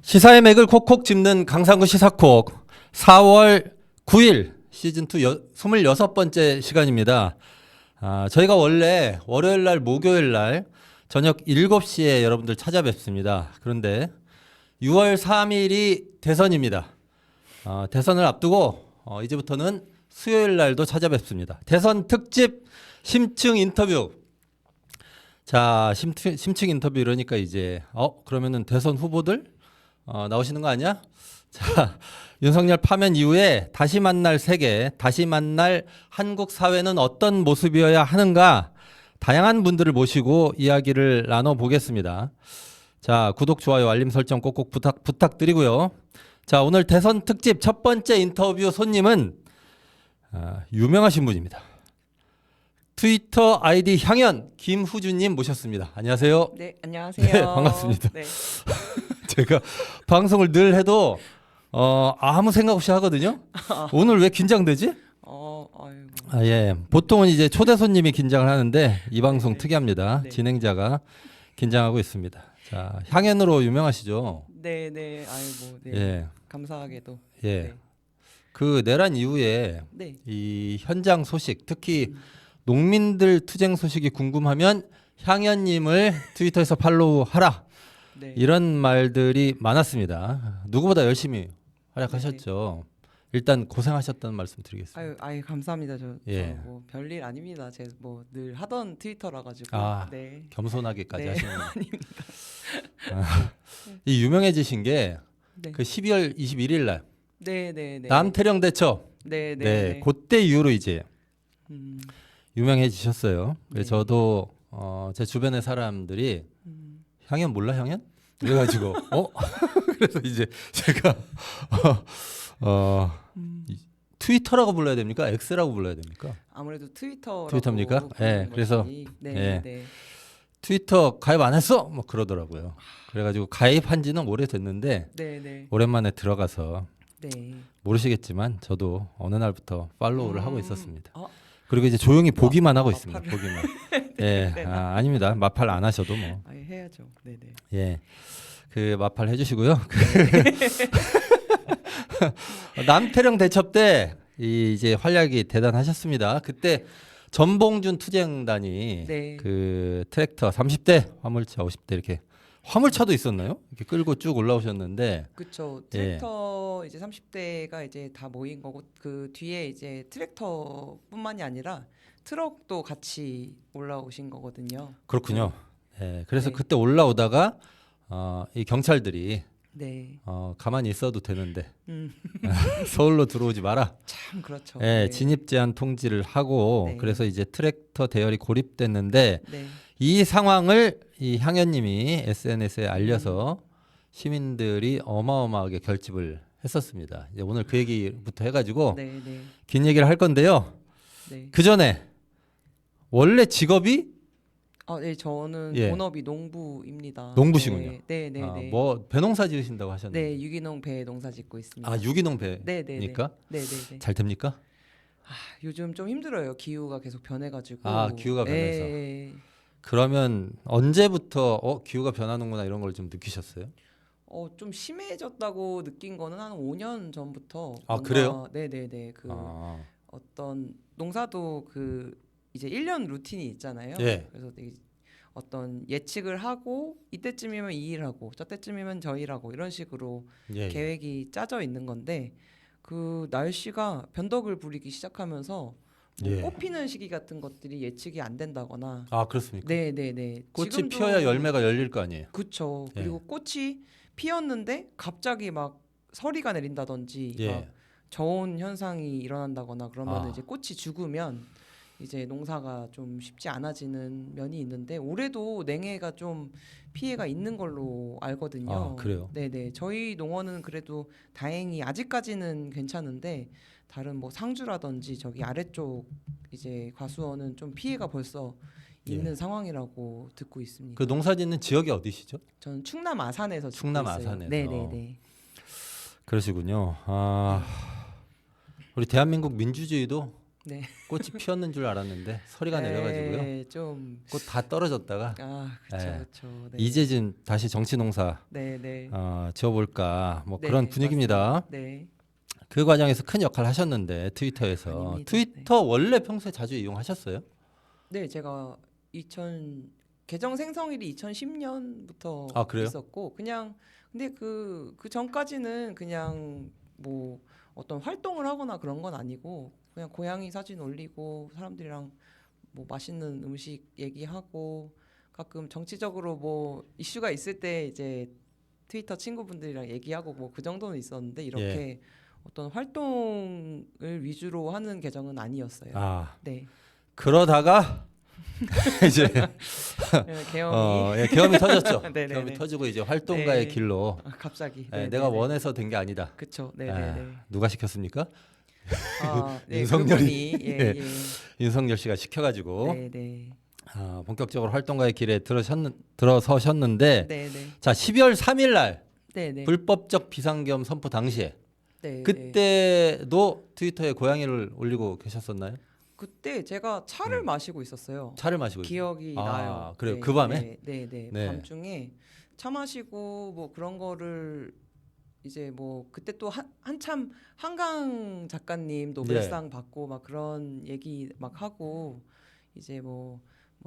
시사의 맥을 콕콕 짚는 강상구 시사콕 4월 9일 시즌2 26번째 시간입니다. 저희가 원래 월요일날 목요일날 저녁 7시에 여러분들 찾아뵙습니다. 그런데 6월 3일이 대선입니다. 대선을 앞두고 이제부터는 수요일날도 찾아뵙습니다. 대선 특집 심층 인터뷰. 자, 심층 인터뷰 이러니까 이제 그러면은 대선 후보들 나오시는 거 아니야? 자, 윤석열 파면 이후에 다시 만날 세계, 다시 만날 한국 사회는 어떤 모습이어야 하는가? 다양한 분들을 모시고 이야기를 나눠보겠습니다. 자, 구독, 좋아요, 알림 설정 꼭꼭 부탁드리고요. 자, 오늘 대선 특집 첫 번째 인터뷰 손님은 유명하신 분입니다. 트위터 아이디 향연 김후주님 모셨습니다. 안녕하세요. 네, 안녕하세요. 네, 반갑습니다. 네. 제가 방송을 늘 해도 아무 생각 없이 하거든요. 오늘 왜 긴장되지? 아이고. 예. 보통은 이제 초대 손님이 긴장을 하는데 이 방송 네. 특이합니다. 네. 진행자가 긴장하고 있습니다. 자, 향연으로 유명하시죠? 네, 네. 아이고, 네. 예. 감사하게도. 예. 네. 그 내란 이후에 네. 이 현장 소식, 특히 농민들 투쟁 소식이 궁금하면 향연님을 트위터에서 팔로우하라. 네. 이런 말들이 많았습니다. 누구보다 열심히 활약하셨죠. 일단 고생하셨다는 말씀 드리겠습니다. 아유, 감사합니다. 예. 뭐 별일 아닙니다. 제 뭐 늘 하던 트위터라 가지고. 네. 겸손하게까지 네. 하시는 이 유명해지신 게 네. 그 12월 21일 날 네, 네, 네. 남태령 대첩 네, 네. 네, 그때 이후로 이제 음. 유명해지셨어요. 그래서 네. 저도 제 주변의 사람들이 향연 몰라 향연? 그래가지고 그래서 이제 제가 트위터라고 불러야 됩니까? X라고 불러야 됩니까? 아무래도 트위터입니까? 예, 그래서 네, 예. 네. 트위터 가입 안 했어? 뭐 그러더라고요. 그래가지고 가입한 지는 오래됐는데 네, 네. 오랜만에 들어가서 네. 모르시겠지만 저도 어느 날부터 팔로우를 하고 있었습니다. 그리고 그리고 이제 조용히 보기만 하고 있습니다. 마팔을. 보기만. 예, 아닙니다. 마팔 안 하셔도 뭐. 해야죠. 네, 네. 예, 그 마팔 해주시고요. 남태령 대첩 때 이제 활약이 대단하셨습니다. 그때 전봉준 투쟁단이 네. 그 트랙터 30대, 화물차 50대 이렇게 화물차도 있었나요? 이렇게 끌고 쭉 올라오셨는데 그쵸. 트랙터 이제 30대가 이제 다 모인 거고 그 뒤에 이제 트랙터뿐만이 아니라 트럭도 같이 올라오신 거거든요. 그렇군요. 예, 그래서 네. 그때 올라오다가 이 경찰들이 네. 가만히 있어도 되는데 음. 서울로 들어오지 마라. 참 그렇죠. 예, 네. 진입 제한 통지를 하고 네. 그래서 이제 트랙터 대열이 고립됐는데 네. 이 상황을 이 향연님이 SNS에 알려서 시민들이 어마어마하게 결집을 했었습니다. 이제 오늘 그 얘기부터 해가지고 네, 네. 긴 얘기를 할 건데요. 네. 그 전에 원래 직업이 네, 저는 예. 본업이 농부입니다. 농부시군요. 네, 네, 네. 뭐 배농사 지으신다고 하셨는데. 네, 유기농 배 농사 짓고 있습니다. 유기농 네, 네, 네. 배니까 네, 네, 네. 잘 됩니까? 요즘 좀 힘들어요. 기후가 계속 변해가지고. 기후가 변해서. 네. 그러면 언제부터 기후가 변하는구나 이런 걸 좀 느끼셨어요? 좀 심해졌다고 느낀 거는 한 5년 전부터. 그래요? 네네네. 어떤 농사도 이제 1년 루틴이 있잖아요. 예. 그래서 되게 어떤 예측을 하고 이때쯤이면 이 일하고 저때쯤이면 저 일하고 이런 식으로 예. 계획이 짜져 있는 건데 그 날씨가 변덕을 부리기 시작하면서 예. 꽃 피는 시기 같은 것들이 예측이 안 된다거나. 그렇습니까? 네네네. 꽃이 지금도 피어야 열매가 열릴 거 아니에요. 그쵸. 예. 그리고 꽃이 피었는데 갑자기 막 서리가 내린다든지 예. 막 저온 현상이 일어난다거나 그러면 이제 꽃이 죽으면 이제 농사가 좀 쉽지 않아지는 면이 있는데 올해도 냉해가 좀 피해가 있는 걸로 알거든요. 그래요? 네네. 저희 농원은 그래도 다행히 아직까지는 괜찮은데 다른 뭐 상주라든지 저기 아래쪽 이제 과수원은 좀 피해가 벌써 있는 상황이라고 듣고 있습니다. 그 농사 짓는 지역이 어디시죠? 저는 충남 아산에서 짓고 충남 있어요. 아산에서. 네네네. 그러시군요. 우리 대한민국 민주주의도 네. 꽃이 피었는 줄 알았는데 서리가 내려가지고요. 네, 좀 꽃 다 떨어졌다가 그렇죠, 네. 그렇죠. 네. 이제 좀 다시 정치농사 네, 네. 지어볼까 뭐 네, 그런 분위기입니다. 맞습니다. 네. 그 과정에서 큰 역할을 하셨는데 트위터에서 아닙니다. 트위터 원래 평소에 자주 이용하셨어요? 네, 제가 2000 계정 생성일이 2010년부터 아, 그래요? 있었고 그냥 근데 그 전까지는 그냥 뭐 어떤 활동을 하거나 그런 건 아니고 그냥 고양이 사진 올리고 사람들이랑 뭐 맛있는 음식 얘기하고 가끔 정치적으로 뭐 이슈가 있을 때 이제 트위터 친구분들이랑 얘기하고 뭐 그 정도는 있었는데 이렇게 어떤 활동을 위주로 하는 계정은 아니었어요. 아 네. 그러다가 이제 계엄이 계엄이 터졌죠. 네네네. 계엄이 터지고 이제 활동가의 네. 길로 갑자기 내가 원해서 된 게 아니다. 그쵸. 네네네. 누가 시켰습니까? 네, 윤석열이- 그분이 예, 예. 윤석열 씨가 시켜가지고 네네. 본격적으로 활동가의 길에 들어서셨는데 네네. 자 12월 3일 날 네네. 불법적 비상계엄 선포 당시에 네. 그때도 트위터에 고양이를 올리고 계셨었나요? 그때 제가 차를 마시고 있었어요. 차를 마시고 기억이 아, 나요. 그래요? 네, 그 밤에? 네네. 네. 밤중에 차 마시고 뭐 그런 거를 이제 뭐 그때 또 한참 한강 작가님 노벨상 받고 막 그런 얘기 막 하고 이제 뭐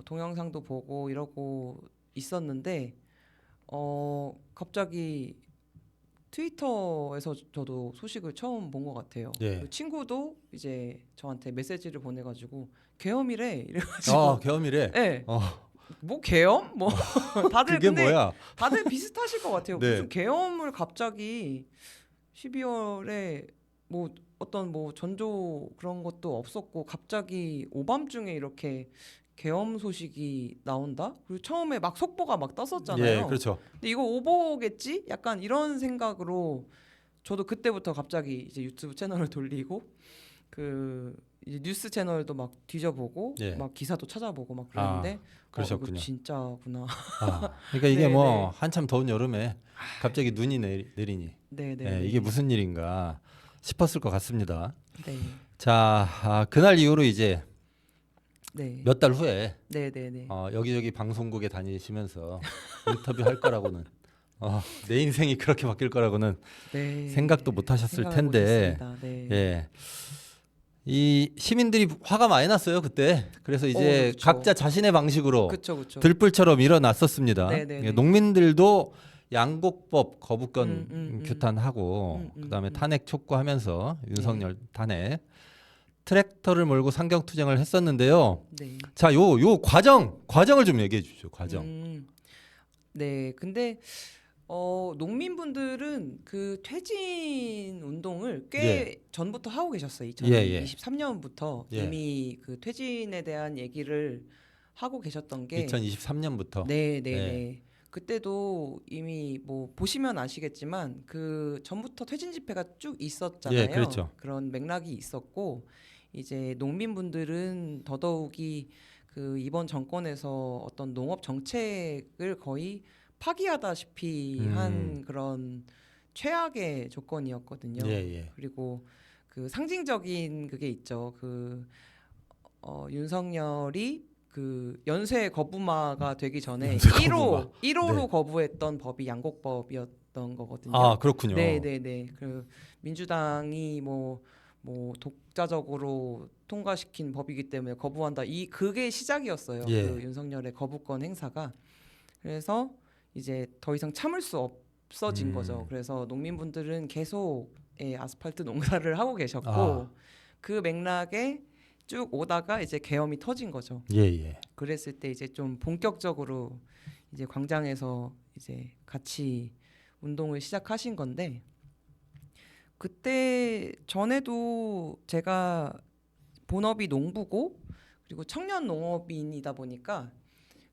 동영상도 보고 이러고 있었는데 갑자기 트위터에서 저도 소식을 처음 본 것 같아요. 예. 그 친구도 이제 저한테 메시지를 보내가지고 계엄이래 이래가지고 계엄이래. 네. 어, 뭐 계엄? 뭐 다들 그게 근데 뭐야? 다들 비슷하실 것 같아요. 네. 무슨 계엄을 갑자기 12월에 뭐 어떤 뭐 전조 그런 것도 없었고 갑자기 오밤중에 이렇게 계엄 소식이 나온다? 그리고 처음에 막 속보가 막 떴었잖아요. 예, 그렇죠. 근데 이거 오보겠지? 약간 이런 생각으로 저도 그때부터 갑자기 이제 유튜브 채널을 돌리고 그 이제 뉴스 채널도 막 뒤져보고 예. 막 기사도 찾아보고 막 그랬는데 그러셨군요. 이거 진짜구나. 그러니까 이게 네, 뭐 네. 한참 더운 여름에 갑자기 눈이 내리니 네네. 이게 무슨 일인가 싶었을 것 같습니다. 네. 자, 그날 이후로 이제 네. 몇 달 후에 네네네. 여기저기 방송국에 다니시면서 인터뷰 할 거라고는 내 인생이 그렇게 바뀔 거라고는 네. 생각도 못 하셨을 생각을 텐데 못했습니다. 네. 예. 이 시민들이 화가 많이 났어요 그때. 그래서 이제 그쵸. 각자 자신의 방식으로 그쵸. 들불처럼 일어났었습니다. 네네네. 예, 농민들도 양곡법 거부권 음. 규탄하고 그다음에 음. 탄핵 촉구하면서 윤석열 탄핵 트랙터를 몰고 상경 투쟁을 했었는데요. 네. 자, 요 과정을 좀 얘기해 주시죠. 과정. 네. 근데 농민분들은 그 퇴진 운동을 꽤 전부터 하고 계셨어요. 예. 2023년부터 예. 이미 그 퇴진에 대한 얘기를 하고 계셨던 게 2023년부터. 네. 그때도 이미 뭐 보시면 아시겠지만 그 전부터 퇴진 집회가 쭉 있었잖아요. 예, 그렇죠. 그런 맥락이 있었고 이제 농민분들은 더더욱이 그 이번 정권에서 어떤 농업 정책을 거의 파기하다시피 한 그런 최악의 조건이었거든요. 예. 그리고 그 상징적인 그게 있죠. 그 윤석열이 그 연쇄 거부마가 되기 전에 연쇄 거부마. 1호로 네. 거부했던 법이 양곡법이었던 거거든요. 아, 그렇군요. 네네네. 그 민주당이 뭐 독자적으로 통과시킨 법이기 때문에 거부한다. 그게 시작이었어요. 예. 그 윤석열의 거부권 행사가. 그래서 이제 더 이상 참을 수 없어진 거죠. 그래서 농민분들은 계속 아스팔트 농사를 하고 계셨고 그 맥락에 쭉 오다가 이제 계엄이 터진 거죠. 예. 그랬을 때 이제 좀 본격적으로 이제 광장에서 이제 같이 운동을 시작하신 건데 그때 전에도 제가 본업이 농부고 그리고 청년 농업인이다 보니까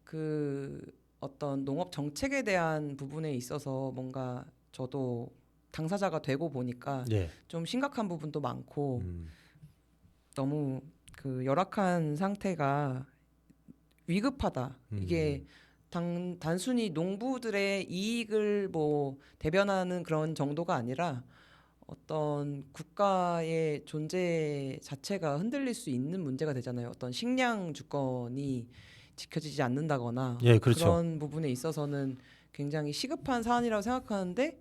그 어떤 농업 정책에 대한 부분에 있어서 뭔가 저도 당사자가 되고 보니까 예. 좀 심각한 부분도 많고 너무 그 열악한 상태가 위급하다. 이게 단순히 농부들의 이익을 뭐 대변하는 그런 정도가 아니라 어떤 국가의 존재 자체가 흔들릴 수 있는 문제가 되잖아요. 어떤 식량 주권이 지켜지지 않는다거나 예, 그렇죠. 그런 부분에 있어서는 굉장히 시급한 사안이라고 생각하는데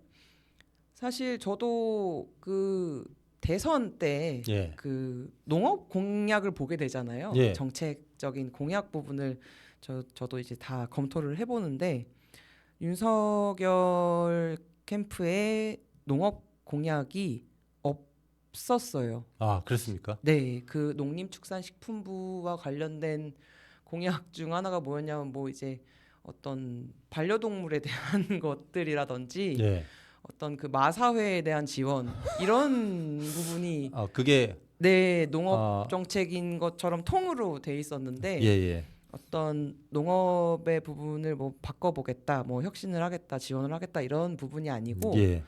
사실 저도 그 대선 때 예. 그 농업 공약을 보게 되잖아요. 예. 정책적인 공약 부분을 저도 이제 다 검토를 해보는데 윤석열 캠프의 농업 공약이 없었어요. 아, 그렇습니까? 네, 그 농림축산식품부와 관련된 공약 중 하나가 뭐였냐면 뭐 이제 어떤 반려동물에 대한 것들이라든지 예. 어떤 그 마사회에 대한 지원 이런 부분이 그게 네 농업 아, 정책인 것처럼 통으로 돼 있었는데 예, 예. 어떤 농업의 부분을 뭐 바꿔보겠다, 뭐 혁신을 하겠다, 지원을 하겠다 이런 부분이 아니고 예.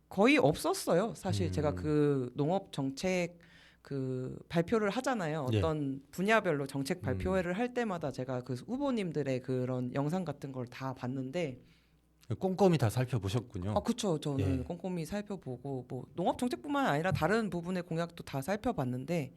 거의 없었어요. 사실 제가 그 농업 정책 그 발표를 하잖아요. 예. 어떤 분야별로 정책 발표회를 할 때마다 제가 그 후보님들의 그런 영상 같은 걸 다 봤는데 꼼꼼히 다 살펴보셨군요. 그쵸. 저는 예. 꼼꼼히 살펴보고 뭐 농업 정책뿐만 아니라 다른 부분의 공약도 다 살펴봤는데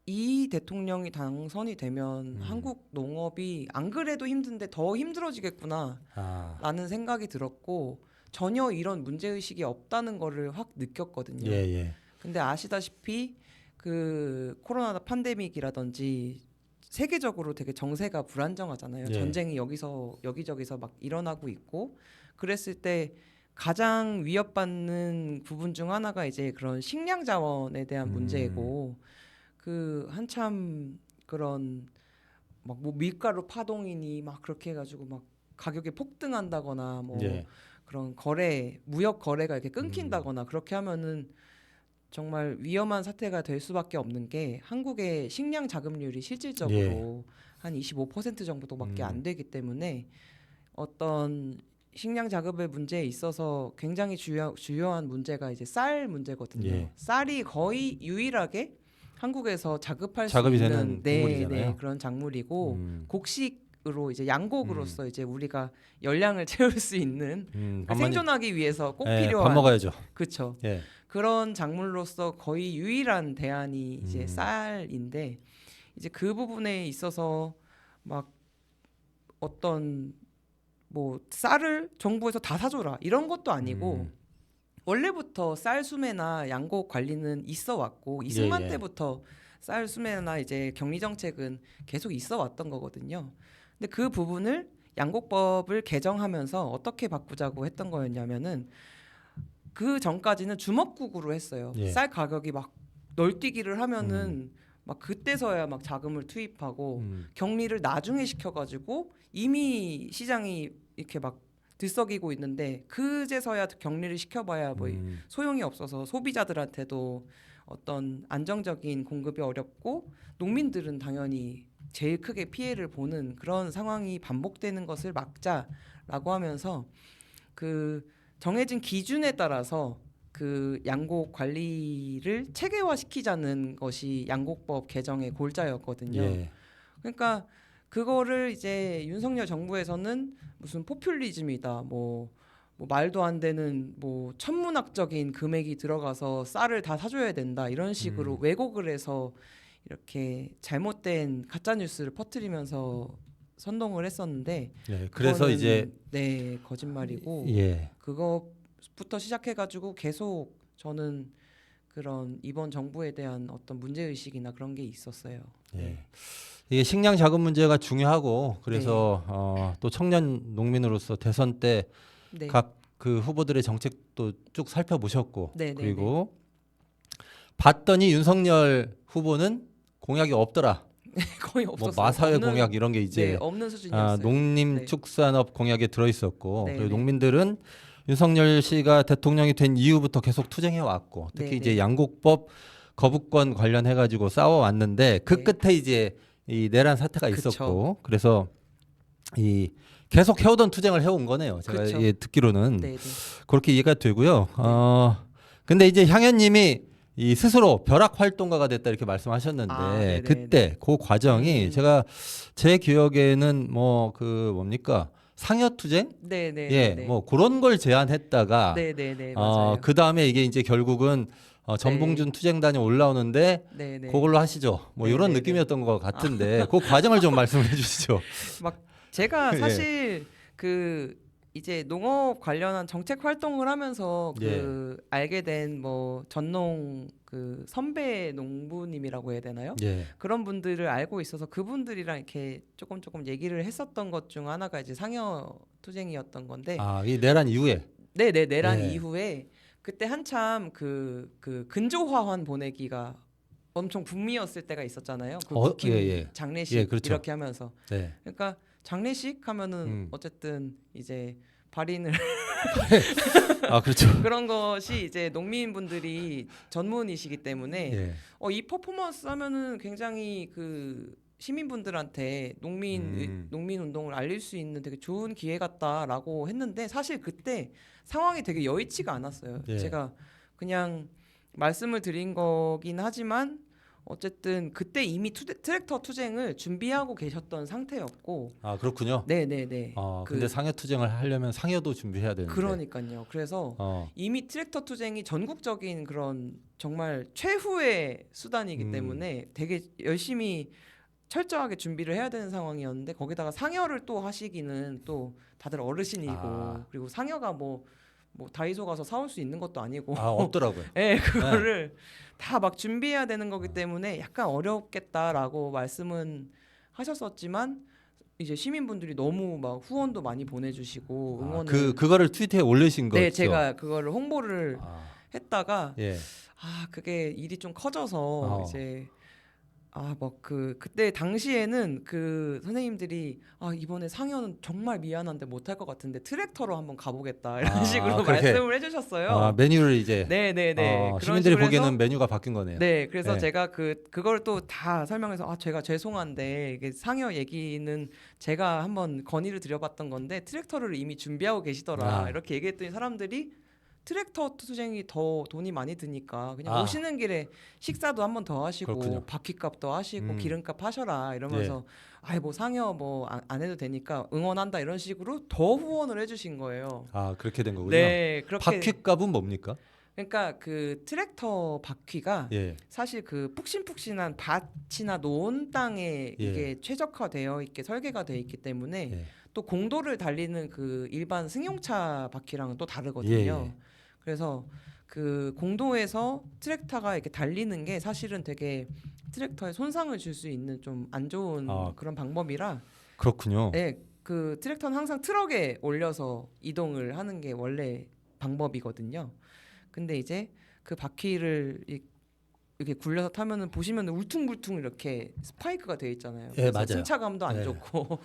이 대통령이 당선이 되면 한국 농업이 안 그래도 힘든데 더 힘들어지겠구나라는 아, 생각이 들었고 전혀 이런 문제의식이 없다는 거를 확 느꼈거든요. 예, 예. 근데 아시다시피 그 코로나 팬데믹이라든지 세계적으로 되게 정세가 불안정하잖아요. 예. 전쟁이 여기저기서 막 일어나고 있고 그랬을 때 가장 위협받는 부분 중 하나가 이제 그런 식량 자원에 대한 문제고 그 한참 그런 막 뭐 밀가루 파동이니 막 그렇게 해가지고 막 가격이 폭등한다거나 뭐 예. 그런 무역 거래가 이렇게 끊긴다거나 그렇게 하면은 정말 위험한 사태가 될 수밖에 없는 게 한국의 식량 자급률이 실질적으로 예. 한 25% 정도밖에 안 되기 때문에 어떤 식량 자급의 문제에 있어서 굉장히 주요한 문제가 이제 쌀 문제거든요. 예. 쌀이 거의 유일하게 한국에서 자급할 수 자급이 있는 되는 곡물이잖아요. 그런 작물이고 음. 곡식으로 이제 양곡으로서 이제 우리가 열량을 채울 수 있는 밥만 생존하기 위해서 꼭 예, 필요한 밥 먹어야죠. 그렇죠. 예. 그런 작물로서 거의 유일한 대안이 이제 음. 쌀인데 이제 그 부분에 있어서 막 어떤 뭐 쌀을 정부에서 다 사줘라 이런 것도 아니고 원래부터 쌀 수매나 양곡 관리는 있어 왔고 이승만 예, 예. 때부터 쌀 수매나 이제 격리 정책은 계속 있어 왔던 거거든요. 근데 그 부분을 양곡법을 개정하면서 어떻게 바꾸자고 했던 거였냐면은 그 전까지는 주먹국으로 했어요. 예. 쌀 가격이 막 널뛰기를 하면은 막 그때서야 막 자금을 투입하고 격리를 나중에 시켜가지고 이미 시장이 이렇게 막 들썩이고 있는데 그제서야 격리를 시켜봐야 뭐 소용이 없어서 소비자들한테도 어떤 안정적인 공급이 어렵고 농민들은 당연히 제일 크게 피해를 보는 그런 상황이 반복되는 것을 막자라고 하면서 그 정해진 기준에 따라서 그 양곡 관리를 체계화시키자는 것이 양곡법 개정의 골자였거든요. 예. 그러니까 그거를 이제 윤석열 정부에서는 무슨 포퓰리즘이다, 뭐 말도 안 되는 뭐 천문학적인 금액이 들어가서 쌀을 다 사줘야 된다 이런 식으로 왜곡을 해서 이렇게 잘못된 가짜 뉴스를 퍼뜨리면서 선동을 했었는데 예. 그래서 그거는 이제 네 거짓말이고 예. 그거부터 시작해가지고 계속 저는 그런 이번 정부에 대한 어떤 문제 의식이나 그런 게 있었어요. 예. 이게 식량 자급 문제가 중요하고 그래서 또 청년 농민으로서 대선 때 네. 각 그 후보들의 정책도 쭉 살펴보셨고 네, 네, 그리고 봤더니 윤석열 후보는 공약이 없더라. 거의 뭐 없었어요. 마사회 없는, 공약 이런 게 이제 네, 없는 수준이었어요. 농림축산업 공약에 들어 있었고 네, 그리고 네. 농민들은 윤석열 씨가 대통령이 된 이후부터 계속 투쟁해 왔고 특히 네, 이제 네. 양곡법 거부권 관련해 가지고 싸워 왔는데 그 네. 끝에 이제 이 내란 사태가 그쵸. 있었고 그래서 이 계속 해오던 투쟁을 해온 거네요. 제가 그쵸. 예, 듣기로는 네, 네. 그렇게 이해가 되고요. 근데 이제 향연님이 이 스스로 벼락 활동가가 됐다 이렇게 말씀하셨는데 네네, 그때 그 과정이 제가 제 기억에는 뭐 그 뭡니까 상여투쟁? 네네. 예, 뭐 그런 걸 제안했다가 네네네 맞아요. 그 다음에 이게 이제 결국은 전봉준 투쟁단이 올라오는데 네네. 그걸로 하시죠. 뭐 이런 네네네. 느낌이었던 것 같은데 그 과정을 좀 말씀해 주시죠. 막 제가 예. 사실 그 이제 농업 관련한 정책 활동을 하면서 그 알게 된 뭐 전농 그 선배 농부님이라고 해야 되나요? 예. 그런 분들을 알고 있어서 그분들이랑 이렇게 조금 얘기를 했었던 것 중 하나가 이제 상여 투쟁이었던 건데 이 내란 이후에. 네네 내란 예. 이후에 그때 한참 그 근조화환 보내기가 엄청 붐이었을 때가 있었잖아요. 그 국힘 예. 장례식 예, 그렇죠. 이렇게 하면서 네. 그러니까 장례식 하면은 어쨌든 이제 발인을 그렇죠. 그런 것이 이제 농민분들이 전문이시기 때문에 예. 이 퍼포먼스 하면은 굉장히 그 시민분들한테 농민 운동을 알릴 수 있는 되게 좋은 기회 같다라고 했는데 사실 그때 상황이 되게 여의치가 않았어요. 예. 제가 그냥 말씀을 드린 거긴 하지만 어쨌든 그때 이미 트랙터 투쟁을 준비하고 계셨던 상태였고 그렇군요. 네네네. 근데 상여투쟁을 하려면 상여도 준비해야 되는데. 그러니까요. 그래서 이미 트랙터 투쟁이 전국적인 그런 정말 최후의 수단이기 때문에 되게 열심히 철저하게 준비를 해야 되는 상황이었는데 거기다가 상여를 또 하시기는 또 다들 어르신이고 그리고 상여가 뭐 다이소 가서 사올 수 있는 것도 아니고 없더라고요. 네, 그거를 다 막 준비해야 되는 거기 때문에 약간 어렵겠다라고 말씀은 하셨었지만 이제 시민분들이 너무 막 후원도 많이 보내주시고 응원을 그거를 트위터에 올리신 거죠? 네, 제가 그거를 홍보를 했다가 예. 그게 일이 좀 커져서 이제 뭐 그때 당시에는 그 선생님들이 이번에 상여는 정말 미안한데 못할 것 같은데 트랙터로 한번 가보겠다 이런 식으로 그렇게. 말씀을 해주셨어요. 메뉴를 이제 네네네. 그런 시민들이 식으로 보기에는 해서 메뉴가 바뀐 거네요. 네, 그래서 네. 제가 그걸 또 다 설명해서 제가 죄송한데 이게 상여 얘기는 제가 한번 건의를 드려봤던 건데 트랙터를 이미 준비하고 계시더라 이렇게 얘기했더니 사람들이 트랙터 투쟁이 더 돈이 많이 드니까 그냥 오시는 길에 식사도 한 번 더 하시고 그렇군요. 바퀴값도 하시고 기름값 하셔라 이러면서 뭐 상여 뭐 안 해도 되니까 응원한다 이런 식으로 더 후원을 해주신 거예요. 그렇게 된 거군요. 네, 그렇게 바퀴값은 뭡니까? 그러니까 그 트랙터 바퀴가 사실 그 푹신푹신한 밭이나 노은 땅에 이게 최적화되어 있게 설계가 되어 있기 때문에 또 공도를 달리는 그 일반 승용차 바퀴랑은 또 다르거든요. 그래서 그 공도에서 트랙터가 이렇게 달리는 게 사실은 되게 트랙터에 손상을 줄 수 있는 좀 안 좋은 그런 방법이라 그렇군요. 네, 그 트랙터는 항상 트럭에 올려서 이동을 하는 게 원래 방법이거든요. 근데 이제 그 바퀴를 이렇게 굴려서 타면은 보시면 울퉁불퉁 이렇게 스파이크가 되어 있잖아요. 그래서 맞아요. 승차감도 안 좋고,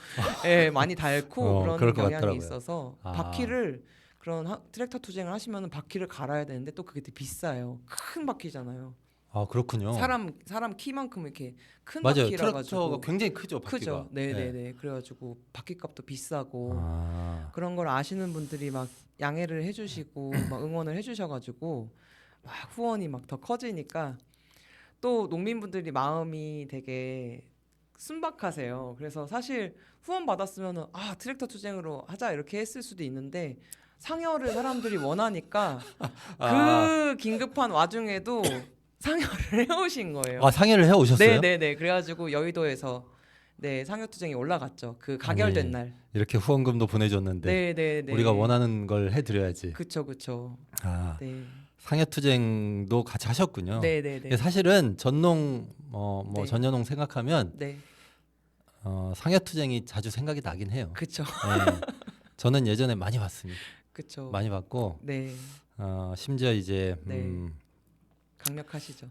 많이 닳고 그럴 그런 것 경향이 같더라고요. 있어서 바퀴를 그런 트랙터 투쟁을 하시면은 바퀴를 갈아야 되는데 또 그게 되게 비싸요. 큰 바퀴잖아요. 그렇군요. 사람 키만큼 이렇게 큰 맞아요. 바퀴라 트랙터가 가지고 굉장히 크죠. 바퀴가. 크죠. 네네네. 그래가지고 바퀴값도 비싸고 그런 걸 아시는 분들이 막 양해를 해주시고 막 응원을 해주셔가지고 막 후원이 막 더 커지니까 또 농민분들이 마음이 되게 순박하세요. 그래서 사실 후원 받았으면은 트랙터 투쟁으로 하자 이렇게 했을 수도 있는데 상여를 사람들이 원하니까 그 긴급한 와중에도 상여를 해오신 거예요. 상여를 해오셨어요? 네네네. 그래가지고 여의도에서 상여 투쟁이 올라갔죠. 그 가결된 날. 이렇게 후원금도 보내줬는데 네네네. 우리가 원하는 걸 해드려야지. 그쵸. 네. 상여투쟁도 같이 하셨군요. 네네네. 사실은 전농 전여농 생각하면 상여투쟁이 자주 생각이 나긴 해요. 그쵸. 저는 예전에 많이 봤습니다. 그쵸. 많이 봤고 네. 심지어 이제 강력하시죠.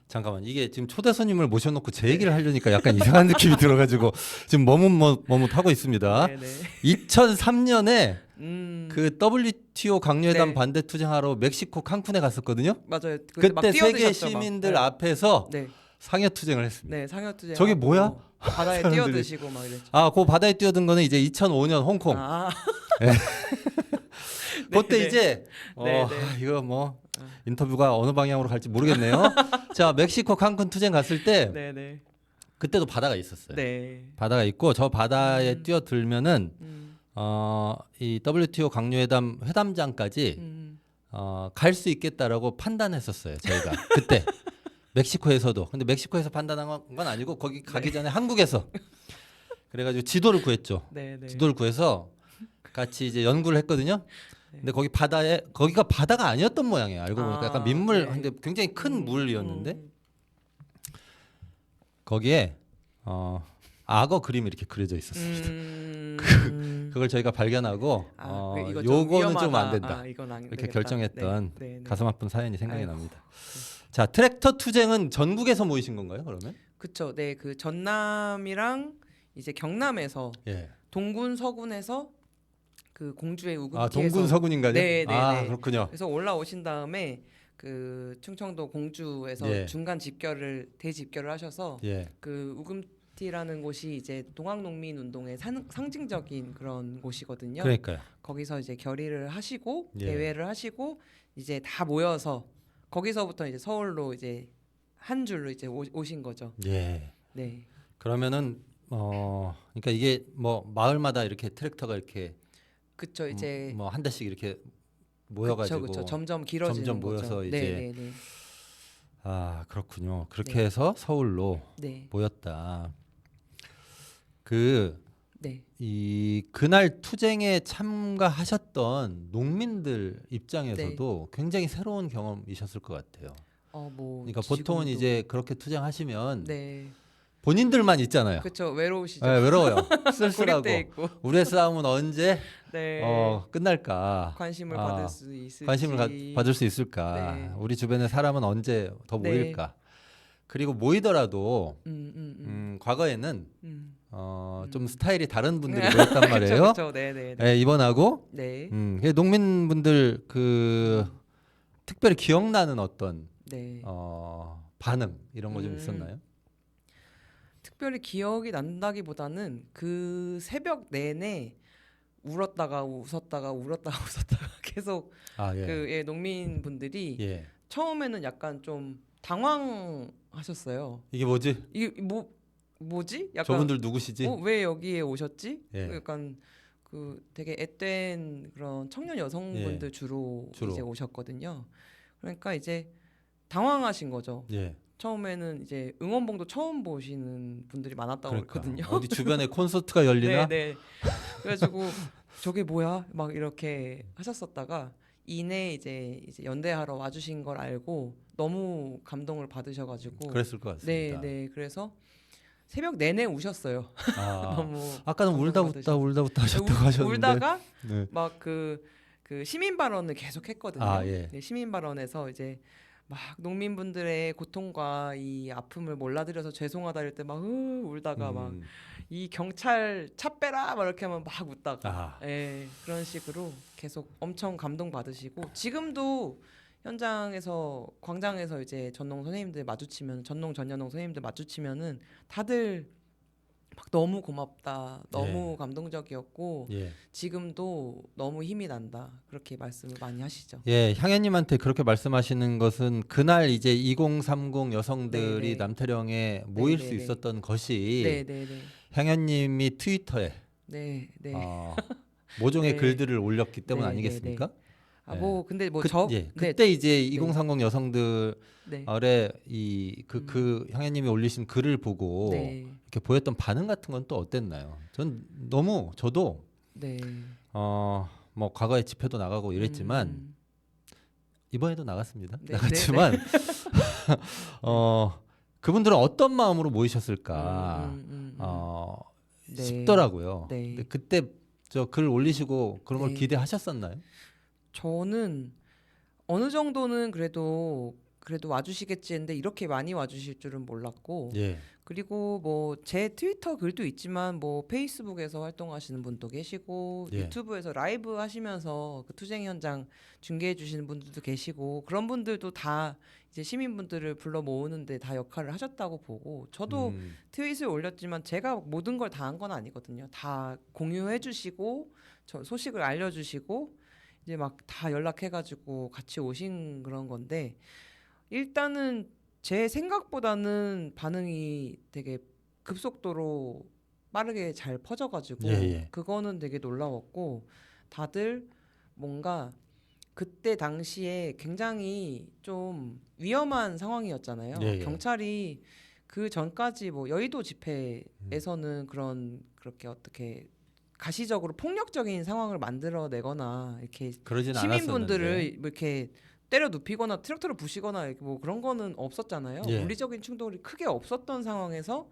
잠깐만 이게 지금 초대 손님을 모셔놓고 제 얘기를 하려니까 약간 이상한 느낌이 들어가지고 지금 머뭇하고 있습니다. 2003년에 그 WTO 강요회담 반대 투쟁하러 멕시코 칸쿤에 갔었거든요. 맞아요. 그때 세계 시민들 앞에서 상여 투쟁을 했습니다. 네, 상여 투쟁. 저게 뭐야? 바다에 뛰어드시고 막 이랬죠. 그 바다에 뛰어든 거는 이제 2005년 홍콩. 그때 이제 이거 뭐 인터뷰가 어느 방향으로 갈지 모르겠네요. 자, 멕시코 칸쿤 투쟁 갔을 때 그때도 바다가 있었어요. 네. 바다가 있고 저 바다에 뛰어들면은 음. 이 WTO 강요회담 회담장까지 음. 갈 수 있겠다라고 판단했었어요. 저희가 그때 멕시코에서도. 근데 멕시코에서 판단한 건 아니고 거기 가기 전에 한국에서 그래가지고 지도를 구했죠. 네, 네. 지도를 구해서 같이 이제 연구를 했거든요. 네. 근데 거기가 바다가 아니었던 모양이에요. 알고 보니까 약간 민물, 네. 근데 굉장히 큰 물이었는데 음. 거기에 악어 그림이 이렇게 그려져 있었습니다. 그걸 저희가 발견하고 이거 좀 요거는 좀 안 위험하다. 된다. 이건 안 이렇게 되겠다. 결정했던 네, 네, 네. 가슴 아픈 사연이 생각이 아이고. 납니다. 자, 트랙터 투쟁은 전국에서 모이신 건가요? 그러면? 그쵸. 네, 그 전남이랑 이제 경남에서 예. 동군 서군에서 그 공주의 아, 우금티에서 동군 서군인가요? 네, 네, 아, 네. 그렇군요. 그래서 올라오신 다음에 그 충청도 공주에서 예. 중간 대집결을 하셔서 예. 그 우금티라는 곳이 이제 동학농민 운동의 상징적인 그런 곳이거든요. 그러니까요. 거기서 이제 결의를 하시고 예. 대회를 하시고 이제 다 모여서 거기서부터 이제 서울로 이제 한 줄로 이제 오신 거죠. 예. 네. 그러면은 그러니까 이게 뭐 마을마다 이렇게 트랙터가 이렇게 그쵸. 이제 뭐 한 대씩 이렇게 모여가지고 그쵸. 점점 길어지는 점점 거죠. 모여서 이제 네, 네, 아 그렇군요. 그렇게 네. 해서 서울로 네. 모였다. 네. 이 그날 투쟁에 참가하셨던 농민들 입장에서도 굉장히 새로운 경험이셨을 것 같아요. 뭐 그러니까 보통은 지금도- 이제 그렇게 투쟁하시면 네. 본인들만 있잖아요. 그쵸. 외로우시죠. 네, 외로워요. 쓸쓸하고 고립돼 있고. 우리의 싸움은 언제 네. 끝날까? 관심을 아, 받을 수 있을지. 받을 수 있을까? 네. 우리 주변의 사람은 언제 더 네. 모일까? 그리고 모이더라도 음. 과거에는 음. 좀 스타일이 다른 분들이 모였단 말이에요. 그쵸. 네, 네, 네. 예, 이번하고 네. 그래서 농민분들 그 특별히 기억나는 어떤 네. 반응 이런 거 좀 음. 있었나요? 특별히 기억이 난다기보다는 그 새벽 내내 울었다가 웃었다가 계속 아 예. 그 농민분들이 예. 처음에는 약간 좀 당황하셨어요. 이게 뭐지? 이게 뭐지? 약간 저분들 누구시지? 왜 여기에 오셨지? 예. 약간 그 되게 앳된 그런 청년 여성분들 예. 주로 주로. 이제 오셨거든요. 그러니까 이제 당황하신 거죠. 예. 처음에는 이제 응원봉도 처음 보시는 분들이 많았다고 그러니까 했거든요. 어디 주변에 콘서트가 열리나? 네. 그래가지고 저게 뭐야? 막 이렇게 하셨었다가 이내 이제 연대하러 와주신 걸 알고 너무 감동을 받으셔가지고 그랬을 것 같습니다. 네. 그래서 새벽 내내 우셨어요. 아, 너무 아까는 울다 웃다 하셨다고 하셨는데 울다가 네. 막 그 시민 발언을 계속 했거든요. 아, 예. 네, 시민 발언에서 이제 막 농민분들의 고통과 이 아픔을 몰라드려서 죄송하다 이럴 때 막 울다가 막 이 경찰 차 빼라 막 이렇게 하면 막 웃다가 그런 식으로 계속 엄청 감동 받으시고 지금도 현장에서 광장에서 이제 전농 선생님들 마주치면 전농 전연농 선생님들 마주치면은 다들 막 너무 고맙다 너무 감동적이었고 예. 지금도 너무 힘이 난다 그렇게 말씀을 많이 하시죠. 예, 향연님한테 그렇게 말씀하시는 것은 그날 이제 2030 여성들이 네네. 남태령에 모일 수 네네네. 있었던 것이 네네네. 향연님이 트위터에 네. 모종의 네. 글들을 올렸기 때문 네네네. 아니겠습니까? 근데 그때 이제 2030 여성들의 네. 그 향연님이 올리신 글을 보고 네. 이렇게 보였던 반응 같은 건 또 어땠나요? 저도 네. 뭐 과거에 집회도 나가고 이랬지만 이번에도 나갔습니다. 네, 나갔지만 그분들은 어떤 마음으로 모이셨을까 네. 싶더라고요. 네. 근데 그때 저 글 올리시고 그런 걸 네. 기대하셨었나요? 저는 어느 정도는 그래도 와주시겠지 했는데 이렇게 많이 와주실 줄은 몰랐고 예. 그리고 뭐 제 트위터 글도 있지만 뭐 페이스북에서 활동하시는 분도 계시고 예. 유튜브에서 라이브 하시면서 그 투쟁 현장 중계해 주시는 분들도 계시고 그런 분들도 다 이제 시민분들을 불러 모으는데 다 역할을 하셨다고 보고 저도 트윗을 올렸지만 제가 모든 걸 다 한 건 아니거든요. 다 공유해 주시고 저 소식을 알려 주시고 이제 막 다 연락해 가지고 같이 오신 그런 건데 일단은 제 생각보다는 반응이 되게 급속도로 빠르게 잘 퍼져가지고 예, 예. 그거는 되게 놀라웠고 다들 뭔가 그때 당시에 굉장히 좀 위험한 상황이었잖아요. 예, 예. 경찰이 그 전까지 뭐 여의도 집회에서는 그렇게 어떻게 가시적으로 폭력적인 상황을 만들어내거나 이렇게 그러진 시민분들을 않았었는데. 뭐 이렇게 때려 눕히거나 트럭터를 부시거나 이렇게 뭐 그런 거는 없었잖아요. 예. 물리적인 충돌이 크게 없었던 상황에서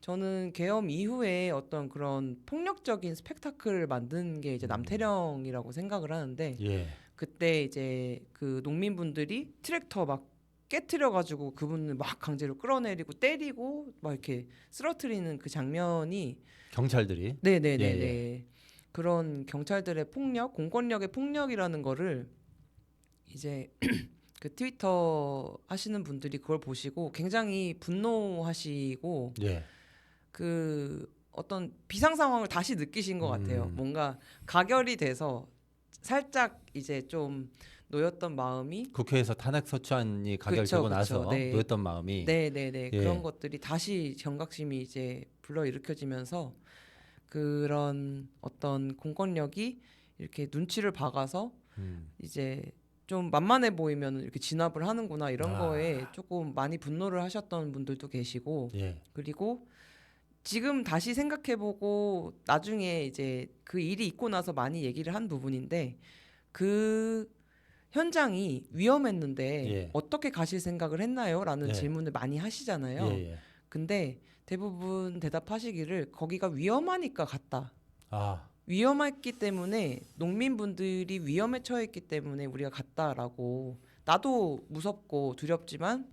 저는 계엄 이후에 어떤 그런 폭력적인 스펙타클을 만든 게 이제 남태령이라고 생각을 하는데 예. 그때 이제 그 농민분들이 트랙터 막 깨트려 가지고 그분을 막 강제로 끌어내리고 때리고 막 이렇게 쓰러뜨리는 그 장면이 경찰들이. 네네네네 예, 예. 그런 경찰들의 폭력, 공권력의 폭력이라는 거를 이제 그 트위터 하시는 분들이 그걸 보시고 굉장히 분노하시고 예. 그 어떤 비상 상황을 다시 느끼신 것 같아요. 뭔가 가결이 돼서 살짝 이제 좀 놓였던 마음이 국회에서 탄핵 소추안이 가결되고 그쵸, 나서 네. 놓였던 마음이. 네네네 예. 그런 것들이 다시 경각심이 이제 불러일으켜지면서 그런 어떤 공권력이 이렇게 눈치를 봐가서 이제 좀 만만해 보이면 이렇게 진압을 하는구나 이런 아. 거에 조금 많이 분노를 하셨던 분들도 계시고 예. 그리고 지금 다시 생각해보고 나중에 이제 그 일이 있고 나서 많이 얘기를 한 부분인데 그 현장이 위험했는데 예. 어떻게 가실 생각을 했나요? 라는 예. 질문을 많이 하시잖아요. 예, 예. 근데 대부분 대답하시기를 거기가 위험하니까 갔다. 아. 위험했기 때문에 농민분들이 위험에 처했기 때문에 우리가 갔다라고 나도 무섭고 두렵지만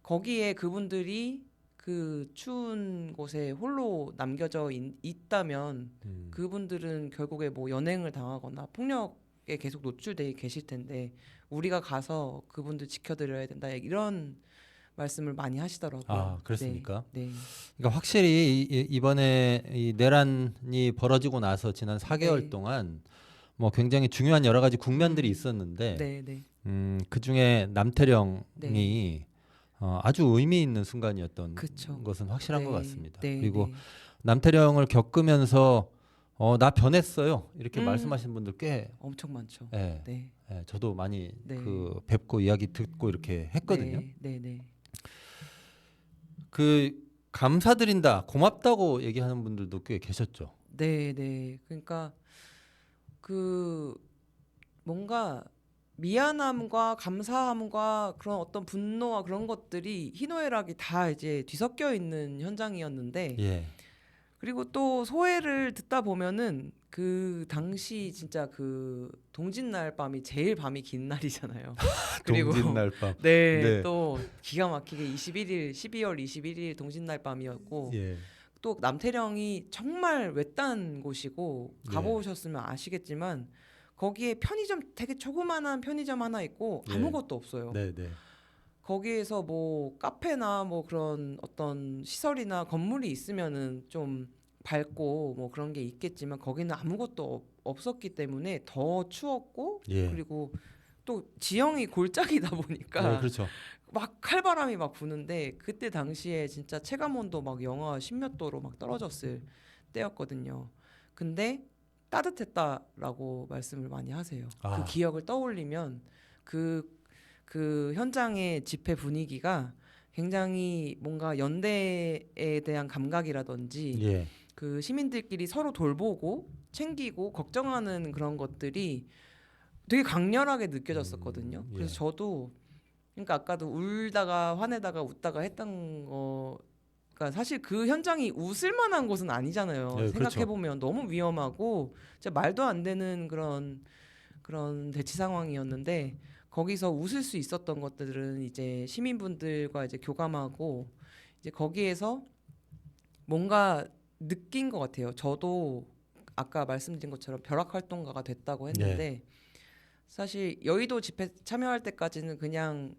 거기에 그분들이 그 추운 곳에 홀로 남겨져 있다면 그분들은 결국에 뭐 연행을 당하거나 폭력에 계속 노출돼 계실 텐데 우리가 가서 그분들 지켜드려야 된다 이런 말씀을 많이 하시더라고요. 아, 그렇습니까? 네. 그러니까 확실히 이번에 이 내란이 벌어지고 나서 지난 4개월 네. 동안 뭐 굉장히 중요한 여러 가지 국면들이 음. 있었는데 네, 네. 그 중에 남태령이 네. 아주 의미 있는 순간이었던 그쵸. 것은 확실한 것 네. 같습니다. 네, 그리고 네. 남태령을 겪으면서 나 변했어요. 이렇게 음. 말씀하시는 분들 꽤 엄청 많죠. 예, 네. 예, 저도 많이 네. 그 뵙고 이야기 듣고 이렇게 했거든요. 네, 네, 네. 그 감사드린다, 고맙다고 얘기하는 분들도 꽤 계셨죠. 네, 네. 그러니까 그 뭔가 미안함과 감사함과 그런 어떤 분노와 그런 것들이 희노애락이 다 이제 뒤섞여 있는 현장이었는데 예, 그리고 또 소회를 듣다 보면은 그 당시 진짜 그 동짓날 밤이 제일 밤이 긴 날이잖아요. 그리고 동짓날 밤. 네, 네. 또 기가 막히게 21일 12월 21일 동짓날 밤이었고 예, 또 남태령이 정말 외딴 곳이고 예. 가보셨으면 아시겠지만 거기에 편의점 되게 조그만한 편의점 하나 있고 예. 아무것도 없어요. 네, 네. 거기에서 뭐 카페나 뭐 그런 어떤 시설이나 건물이 있으면은 좀 밝고 뭐 그런 게 있겠지만 거기는 아무것도 없었기 때문에 더 추웠고 예. 그리고 또 지형이 골짜기다 보니까 네, 그렇죠. 막 칼바람이 막 부는데 그때 당시에 진짜 체감온도 막 영하 10몇 도로 막 떨어졌을 때였거든요. 근데 따뜻했다라고 말씀을 많이 하세요. 아. 그 기억을 떠올리면 그 현장의 집회 분위기가 굉장히 뭔가 연대에 대한 감각이라든지 예, 그 시민들끼리 서로 돌보고 챙기고 걱정하는 그런 것들이 되게 강렬하게 느껴졌었거든요. 예. 그래서 저도 그러니까 아까도 울다가 화내다가 웃다가 했던 거가 사실 그 현장이 웃을 만한 곳은 아니잖아요. 네, 그렇죠. 생각해 보면 너무 위험하고 진짜 말도 안 되는 그런 대치 상황이었는데 거기서 웃을 수 있었던 것들은 이제 시민분들과 이제 교감하고 이제 거기에서 뭔가 느낀 것 같아요. 저도 아까 말씀드린 것처럼 벼락 활동가가 됐다고 했는데 사실 여의도 집회 참여할 때까지는 그냥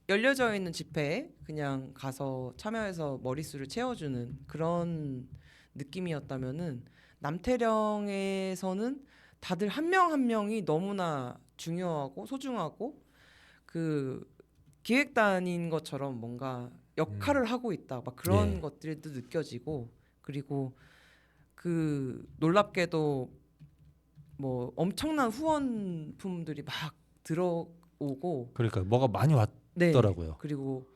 열려져 있는 집회에 그냥 가서 참여해서 머릿수를 채워주는 그런 느낌이었다면은 남태령에서는 다들 한 명 한 명이 너무나 중요하고 소중하고 그 기획단인 것처럼 뭔가 역할을 하고 있다. 막 그런 예. 것들도 느껴지고 그리고 그 놀랍게도 뭐 엄청난 후원품들이 막 들어오고 그러니까 뭐가 많이 네. 왔더라고요. 그리고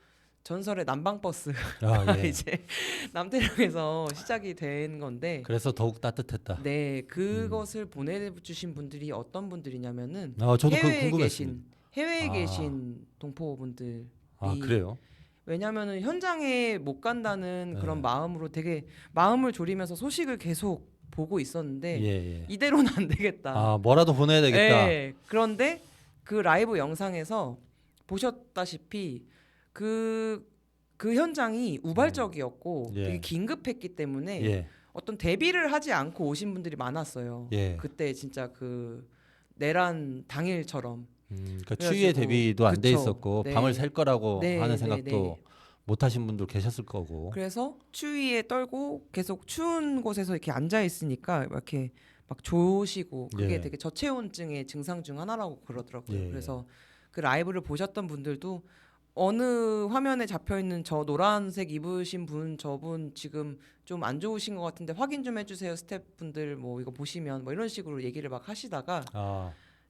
전설의 난방버스 아, 예. 이제 남태령에서 시작이 된 건데 그래서 더욱 따뜻했다. 네 그것을 보내주신 분들이 어떤 분들이냐면은 저도 그거 해외에 궁금했습니다. 해외에 아. 계신 동포분들이 그래요? 왜냐면은 현장에 못 간다는 네. 그런 마음으로 되게 마음을 졸이면서 소식을 계속 보고 있었는데 예. 이대로는 안 되겠다. 뭐라도 보내야 되겠다. 네. 그런데 그 라이브 영상에서 보셨다시피 그 현장이 우발적이었고 예. 되게 긴급했기 때문에 예. 어떤 대비를 하지 않고 오신 분들이 많았어요. 예. 그때 진짜 그 내란 당일처럼. 그러니까 그래가지고 추위에 대비도 안 돼 그쵸. 있었고 네. 밤을 샐 거라고 네, 하는 네, 생각도 못 하신 분들 계셨을 거고. 그래서 추위에 떨고 계속 추운 곳에서 이렇게 앉아 있으니까 이렇게 막 조시고 그게 예. 되게 저체온증의 증상 중 하나라고 그러더라고요. 예. 그래서 그 라이브를 보셨던 분들도 어느 화면에 잡혀 있는 저 노란색 입으신 분 저분 지금 좀 안 좋으신 것 같은데 확인 좀 해주세요 스태프분들 뭐 이거 보시면 뭐 이런 식으로 얘기를 막 하시다가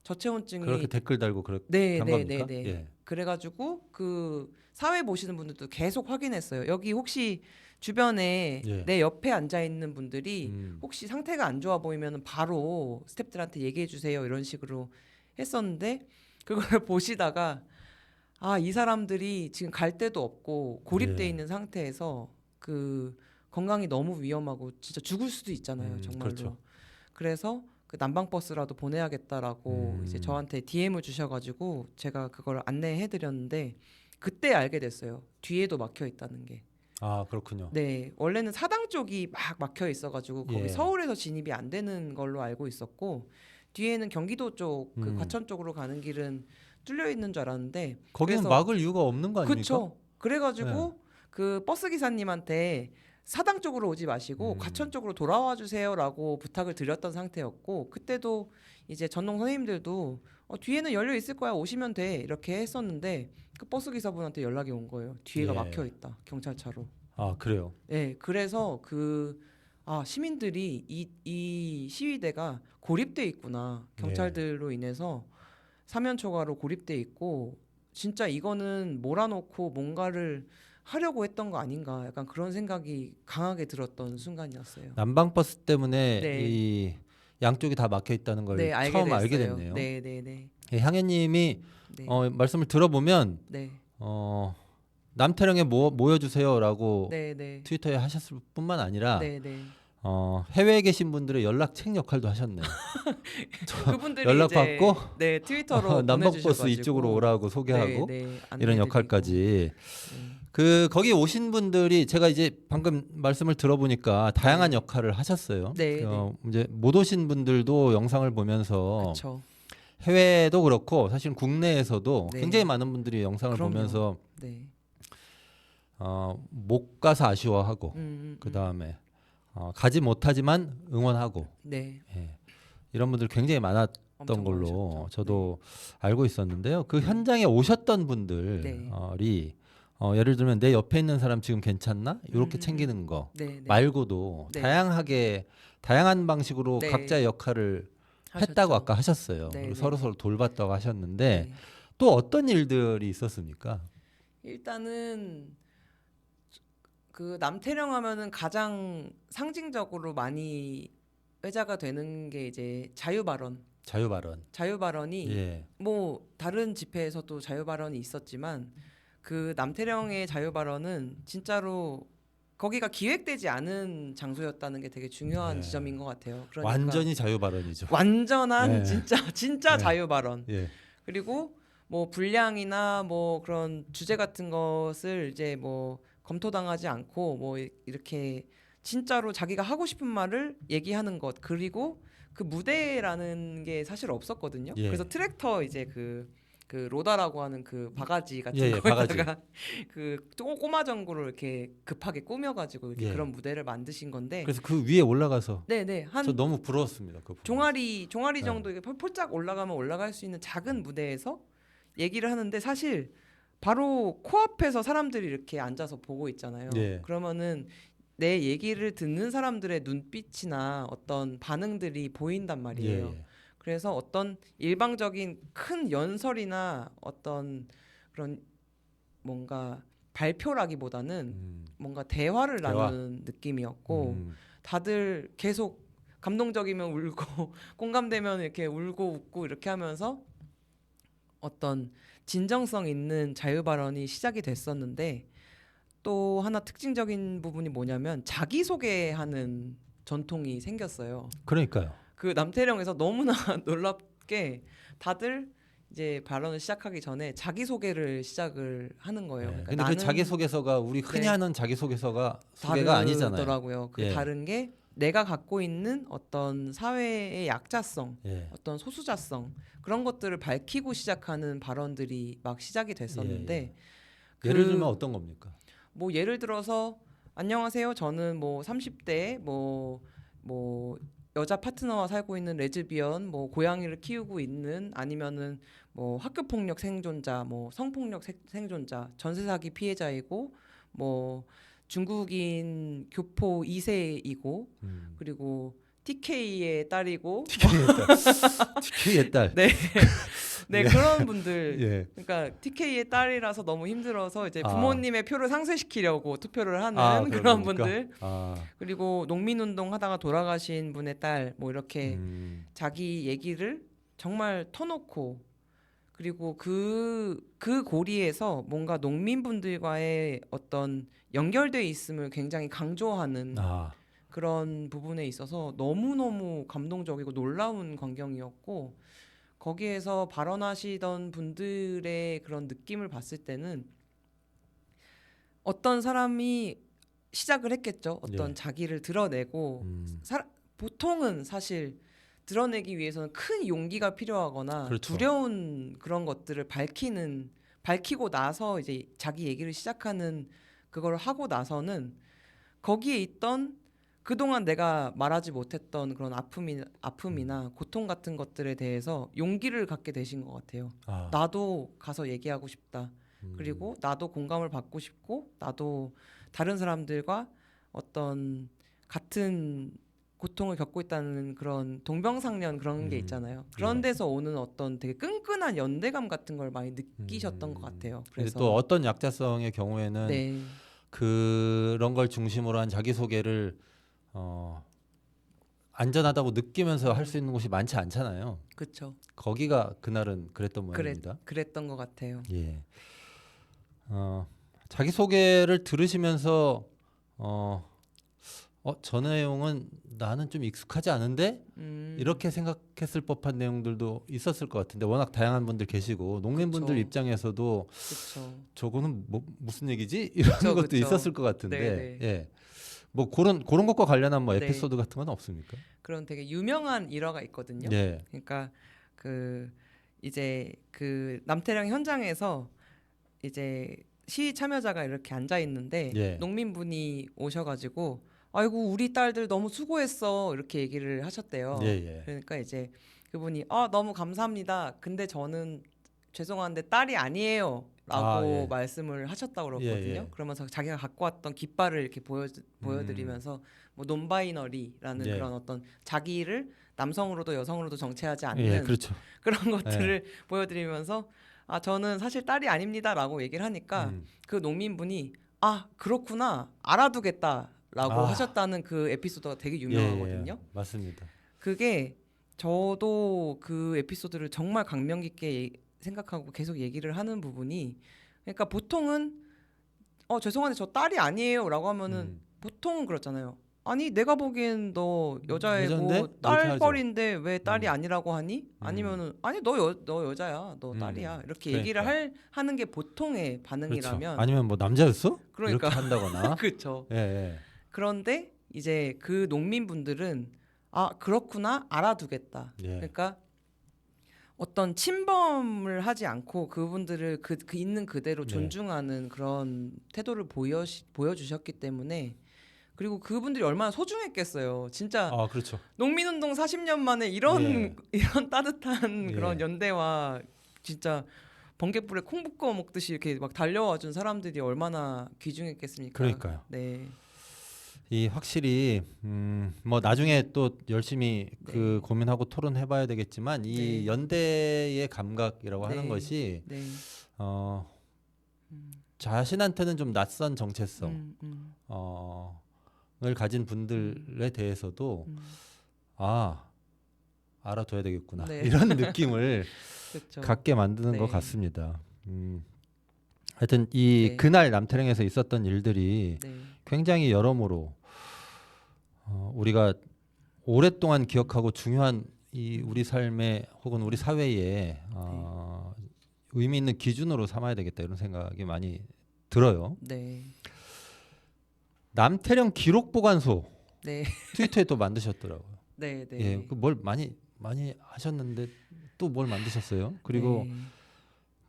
저체온증이 그렇게 댓글 달고 그런 네, 겁니까? 네. 예. 그래가지고 그 사회 보시는 분들도 계속 확인했어요. 여기 혹시 주변에 예. 내 옆에 앉아 있는 분들이 음. 혹시 상태가 안 좋아 보이면 바로 스태프들한테 얘기해 주세요. 이런 식으로 했었는데 그걸 보시다가 이 사람들이 지금 갈 데도 없고 고립돼 예. 있는 상태에서 그 건강이 너무 위험하고 진짜 죽을 수도 있잖아요. 정말로. 그렇죠. 그래서 그 난방버스라도 보내야겠다라고 이제 저한테 DM을 주셔가지고 제가 그걸 안내해드렸는데 그때 알게 됐어요. 뒤에도 막혀 있다는 게. 그렇군요. 네, 원래는 사당 쪽이 막 막혀 있어가지고 거기 예. 서울에서 진입이 안 되는 걸로 알고 있었고 뒤에는 경기도 쪽 그 과천 쪽으로 가는 길은 뚫려 있는 줄 알았는데 거기는 그래서- 막을 이유가 없는 거 아닙니까? 그쵸. 그래가지고 그 버스 기사님한테 사당 쪽으로 오지 마시고 과천 쪽으로 돌아와 주세요라고 부탁을 드렸던 상태였고 그때도 이제 전농 선생님들도 뒤에는 열려 있을 거야 오시면 돼 이렇게 했었는데 그 버스 기사분한테 연락이 온 거예요. 뒤에가 예. 막혀 있다 경찰차로. 그래요. 네, 그래서 시민들이 이 시위대가 고립돼 있구나 경찰들로 인해서 사면 초과로 고립돼 있고 진짜 이거는 몰아놓고 뭔가를 하려고 했던 거 아닌가 약간 그런 생각이 강하게 들었던 순간이었어요. 난방버스 때문에 네. 이 양쪽이 다 막혀 있다는 걸 네, 처음 알게 됐네요. 네. 향연님이 네. 말씀을 들어보면 네. 남태령에 모여주세요라고 네. 트위터에 하셨을 뿐만 아니라 네. 해외에 계신 분들의 연락책 역할도 하셨네요. 그분들이 연락 이제 받고 트위터로 난방버스 보내주셔가지고 이쪽으로 오라고 소개하고 이런 이런 역할까지. 거기 오신 분들이 제가 이제 방금 말씀을 들어보니까 다양한 역할을 하셨어요. 네. 이제 못 오신 분들도 영상을 보면서 그렇죠. 해외도 그렇고 사실 국내에서도 네. 굉장히 많은 분들이 영상을 그럼요. 보면서 네. 못 가서 아쉬워하고 그 다음에 가지 못하지만 응원하고 네. 이런 분들 굉장히 많았던 엄청 걸로 많으셨죠. 저도 알고 있었는데요. 그 현장에 오셨던 분들이 예를 들면 내 옆에 있는 사람 지금 괜찮나? 이렇게 챙기는 거 네. 말고도 네. 다양한 방식으로 네. 각자의 역할을 하셨죠. 했다고 아까 하셨어요. 네, 그리고 네. 서로 돌봤다고 하셨는데 네. 또 어떤 일들이 있었습니까? 일단은 그 남태령 하면은 가장 상징적으로 많이 회자가 되는 게 이제 자유 발언. 자유 발언이 예. 뭐 다른 집회에서도 자유 발언이 있었지만 그 남태령의 자유 발언은 진짜로 거기가 기획되지 않은 장소였다는 게 되게 중요한 지점인 것 같아요. 그러니까 완전히 자유 발언이죠. 완전한 네. 진짜 네. 자유 발언. 예. 그리고 뭐 분량이나 뭐 그런 주제 같은 것을 이제 뭐 검토당하지 않고 뭐 이렇게 진짜로 자기가 하고 싶은 말을 얘기하는 것 그리고 그 무대라는 게 사실 없었거든요. 예. 그래서 트랙터 이제 그 로다라고 하는 그 바가지 같은 예, 거에다가 그 꼬마 전구를 이렇게 급하게 꾸며가지고 이렇게 예. 그런 무대를 만드신 건데. 그래서 그 위에 올라가서 네네 저 너무 부러웠습니다. 그 부분. 종아리 정도 이게 폴짝 올라가면 올라갈 수 있는 작은 무대에서 얘기를 하는데 사실 바로 코앞에서 사람들이 이렇게 앉아서 보고 있잖아요. 예. 그러면은 내 얘기를 듣는 사람들의 눈빛이나 어떤 반응들이 보인단 말이에요. 예. 그래서 어떤 일방적인 큰 연설이나 어떤 그런 뭔가 발표라기보다는 뭔가 대화를 대화. 나누는 느낌이었고 다들 계속 감동적이면 울고 공감되면 이렇게 울고 웃고 이렇게 하면서 어떤 진정성 있는 자유 발언이 시작이 됐었는데 또 하나 특징적인 부분이 뭐냐면 자기소개하는 전통이 생겼어요. 그러니까요. 그 남태령에서 너무나 놀랍게 다들 이제 발언을 시작하기 전에 자기소개를 시작을 하는 거예요. 예. 그러니까 근데 그 나는 자기소개서가 우리 흔히 네. 하는 소개가 아니잖아요. 다르더라고요. 그 예. 다른 게 내가 갖고 있는 어떤 사회의 약자성, 예. 어떤 소수자성 그런 것들을 밝히고 시작하는 발언들이 막 시작이 됐었는데 예를 그 들면 어떤 겁니까? 뭐 예를 들어서 안녕하세요. 저는 뭐 30대 뭐 여자 파트너와 살고 있는 레즈비언 뭐 고양이를 키우고 있는 아니면은 뭐 학교 폭력 생존자 뭐 성폭력 생존자 전세 사기 피해자이고 뭐 중국인 교포 2세이고 그리고 TK의 딸이고 TK의 딸. 네. 네, 예. 그런 분들. 예. 그러니까 TK의 딸이라서 너무 힘들어서 이제 아. 부모님의 표를 상쇄시키려고 투표를 하는 그런 그런 겁니까? 분들. 아. 그리고 농민운동 하다가 돌아가신 분의 딸 뭐 이렇게 자기 얘기를 정말 터놓고 그리고 그 고리에서 뭔가 농민분들과의 어떤 연결돼 있음을 굉장히 강조하는 아. 그런 부분에 있어서 너무너무 감동적이고 놀라운 광경이었고 거기에서 발언하시던 분들의 그런 느낌을 봤을 때는 어떤 사람이 시작을 했겠죠. 어떤 예. 자기를 드러내고 보통은 사실 드러내기 위해서는 큰 용기가 필요하거나 그렇죠. 두려운 그런 것들을 밝히고 나서 이제 자기 얘기를 시작하는 그걸 하고 나서는 거기에 있던 그동안 내가 말하지 못했던 그런 아픔이나 고통 같은 것들에 대해서 용기를 갖게 되신 것 같아요. 아. 나도 가서 얘기하고 싶다. 그리고 나도 공감을 받고 싶고 나도 다른 사람들과 어떤 같은 고통을 겪고 있다는 그런 동병상련 그런 게 있잖아요. 그런 예. 데서 오는 어떤 되게 끈끈한 연대감 같은 걸 많이 느끼셨던 것 같아요. 근데 그래서 또 어떤 약자성의 경우에는 네, 그런 걸 중심으로 한 자기소개를 안전하다고 느끼면서 할 수 있는 곳이 많지 않잖아요. 그렇죠. 거기가 그날은 그랬던 모양입니다. 그랬던 것 같아요. 예. 자기소개를 들으시면서 저 내용은 나는 좀 익숙하지 않은데 이렇게 생각했을 법한 내용들도 있었을 것 같은데 워낙 다양한 분들 계시고 농민분들 그쵸. 입장에서도 그렇죠. 저거는 무슨 얘기지? 이런 그쵸, 것도 그쵸. 있었을 것 같은데 네네. 예. 뭐 그런 것과 관련한 뭐 네. 에피소드 같은 건 없습니까? 그런 되게 유명한 일화가 있거든요. 예. 그러니까 그 이제 그 남태령 현장에서 이제 시위 참여자가 이렇게 앉아 있는데 예. 농민분이 오셔가지고 아이고 우리 딸들 너무 수고했어 이렇게 얘기를 하셨대요. 예. 그러니까 이제 그분이 너무 감사합니다. 근데 저는 죄송한데 딸이 아니에요. 라고 예. 말씀을 하셨다고 그러거든요. 예. 그러면서 자기가 갖고 왔던 깃발을 이렇게 보여드리면서 뭐 논바이너리라는 예. 그런 어떤 자기를 남성으로도 여성으로도 정체하지 않는 예, 그렇죠. 그런 것들을 보여드리면서 저는 사실 딸이 아닙니다라고 얘기를 하니까 그 농민분이 그렇구나 알아두겠다라고 하셨다는 그 에피소드가 되게 유명하거든요. 예. 맞습니다. 그게 저도 그 에피소드를 정말 감명 깊게 생각하고 계속 얘기를 하는 부분이 그러니까 보통은 죄송한데 저 딸이 아니에요라고 하면은 보통은 그렇잖아요. 아니 내가 보기엔 너 여자애고 여잔데? 이렇게 딸뻘인데 왜 딸이 아니라고 하니? 아니면은 아니 너 여자야 너 딸이야 이렇게 얘기를 하는 게 보통의 반응이라면 그렇죠. 아니면 뭐 남자였어? 그러니까. 이렇게 한다거나. 그렇죠. 예. 그런데 이제 그 농민분들은 그렇구나 알아두겠다. 예. 그러니까 어떤 침범을 하지 않고 그분들을 그 있는 그대로 존중하는 그런 태도를 보여주셨기 때문에 그리고 그분들이 얼마나 소중했겠어요. 진짜 그렇죠. 농민운동 40년 만에 이런 따뜻한 그런 연대와 진짜 번갯불에 콩 볶아 먹듯이 이렇게 막 달려와 준 사람들이 얼마나 귀중했겠습니까? 그러니까요. 네. 이 확실히 뭐 나중에 또 열심히 네. 그 고민하고 토론해봐야 되겠지만 이 네. 연대의 감각이라고 네. 하는 것이 네. 음. 자신한테는 좀 낯선 정체성 을 가진 분들에 대해서도 음. 알아둬야 되겠구나 네. 이런 느낌을 그렇죠. 갖게 만드는 네. 것 같습니다. 하여튼 이 네. 그날 남태령에서 있었던 일들이 네. 굉장히 여러모로 우리가 오랫동안 기억하고 중요한 이 우리 삶에 혹은 우리 사회에 의미 있는 기준으로 삼아야 되겠다 이런 생각이 많이 들어요. 네. 남태령 기록 보관소 네. 트위터에 또 만드셨더라고요. 네. 네. 예, 그 뭘 많이 하셨는데 또 뭘 만드셨어요? 그리고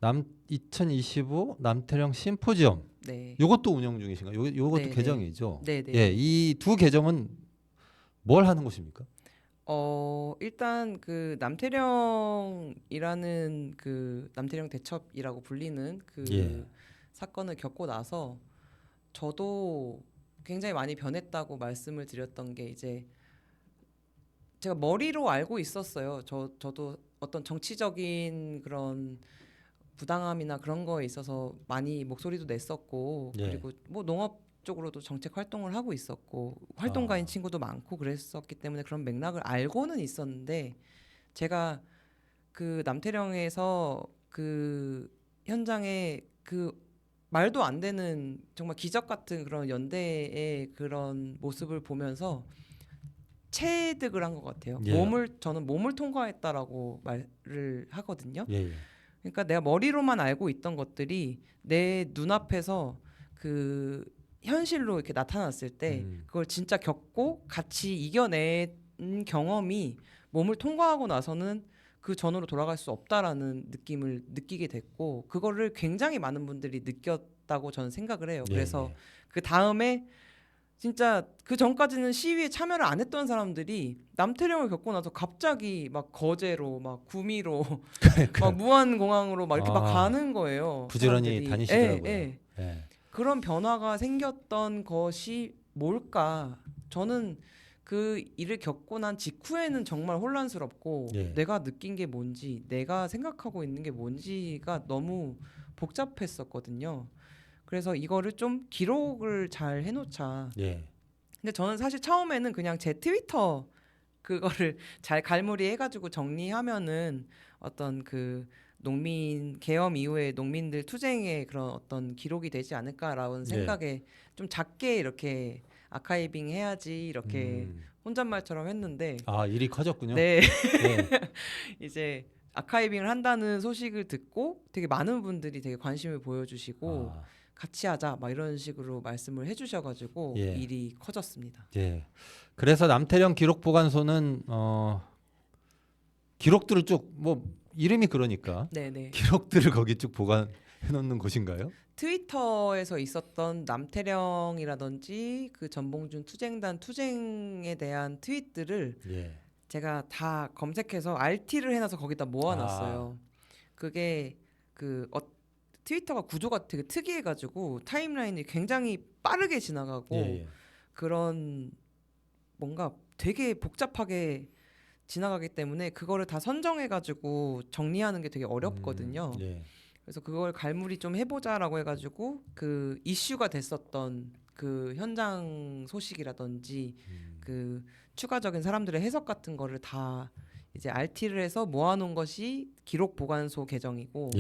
네. 2025 남태령 심포지엄 네. 요것도 운영 중이신가요? 요것도 네, 네. 계정이죠. 네. 네. 예, 이 두 계정은 뭘 하는 곳입니까? 일단 그 남태령이라는 그 남태령 대첩이라고 불리는 그 예. 사건을 겪고 나서 저도 굉장히 많이 변했다고 말씀을 드렸던 게 이제 제가 머리로 알고 있었어요. 저도 어떤 정치적인 그런 부당함이나 그런 거에 있어서 많이 목소리도 냈었고 예. 그리고 뭐 농업 쪽으로도 정책 활동을 하고 있었고 활동가인 친구도 많고 그랬었기 때문에 그런 맥락을 알고는 있었는데 제가 그 남태령에서 그 현장에 그 말도 안 되는 정말 기적 같은 그런 연대의 그런 모습을 보면서 체득을 한 것 같아요. 예. 저는 몸을 통과했다라고 말을 하거든요. 예. 그러니까 내가 머리로만 알고 있던 것들이 내 눈앞에서 그 현실로 이렇게 나타났을 때 그걸 진짜 겪고 같이 이겨낸 경험이 몸을 통과하고 나서는 그 전으로 돌아갈 수 없다라는 느낌을 느끼게 됐고 그거를 굉장히 많은 분들이 느꼈다고 저는 생각을 해요. 그래서 그 다음에 진짜 그 전까지는 시위에 참여를 안 했던 사람들이 남태령을 겪고 나서 갑자기 막 거제로 막 구미로 막 무안공항으로 막 이렇게 막 가는 거예요. 부지런히 사람들이. 다니시더라고요. 예, 예. 그런 변화가 생겼던 것이 뭘까? 저는 그 일을 겪고 난 직후에는 정말 혼란스럽고 예. 내가 느낀 게 뭔지 내가 생각하고 있는 게 뭔지가 너무 복잡했었거든요. 그래서 이거를 좀 기록을 잘 해놓자. 예. 근데 저는 사실 처음에는 그냥 제 트위터 그거를 잘 갈무리 해가지고 정리하면은 어떤 그 농민 계엄 이후에 농민들 투쟁의 그런 어떤 기록이 되지 않을까라는 생각에 좀 작게 이렇게 아카이빙 해야지 이렇게 혼잣말처럼 했는데 일이 커졌군요. 네. 예. 이제 아카이빙을 한다는 소식을 듣고 되게 많은 분들이 되게 관심을 보여주시고 같이 하자 막 이런 식으로 말씀을 해주셔가지고 일이 커졌습니다. 예. 그래서 남태령 기록 보관소는 기록들을 쭉 뭐 이름이 그러니까 네네. 기록들을 거기 쭉 보관해 놓는 곳인가요? 트위터에서 있었던 남태령이라든지 그 전봉준 투쟁단 투쟁에 대한 트윗들을 제가 다 검색해서 RT를 해놔서 거기다 모아놨어요. 그게 그 트위터가 구조가 되게 특이해가지고 타임라인이 굉장히 빠르게 지나가고 그런 뭔가 되게 복잡하게 지나가기 때문에 그거를 다 선정해가지고 정리하는 게 되게 어렵거든요. 그래서 그걸 갈무리 좀 해보자라고 해가지고 그 이슈가 됐었던 그 현장 소식이라든지 그 추가적인 사람들의 해석 같은 거를 다 이제 RT를 해서 모아놓은 것이 기록 보관소 계정이고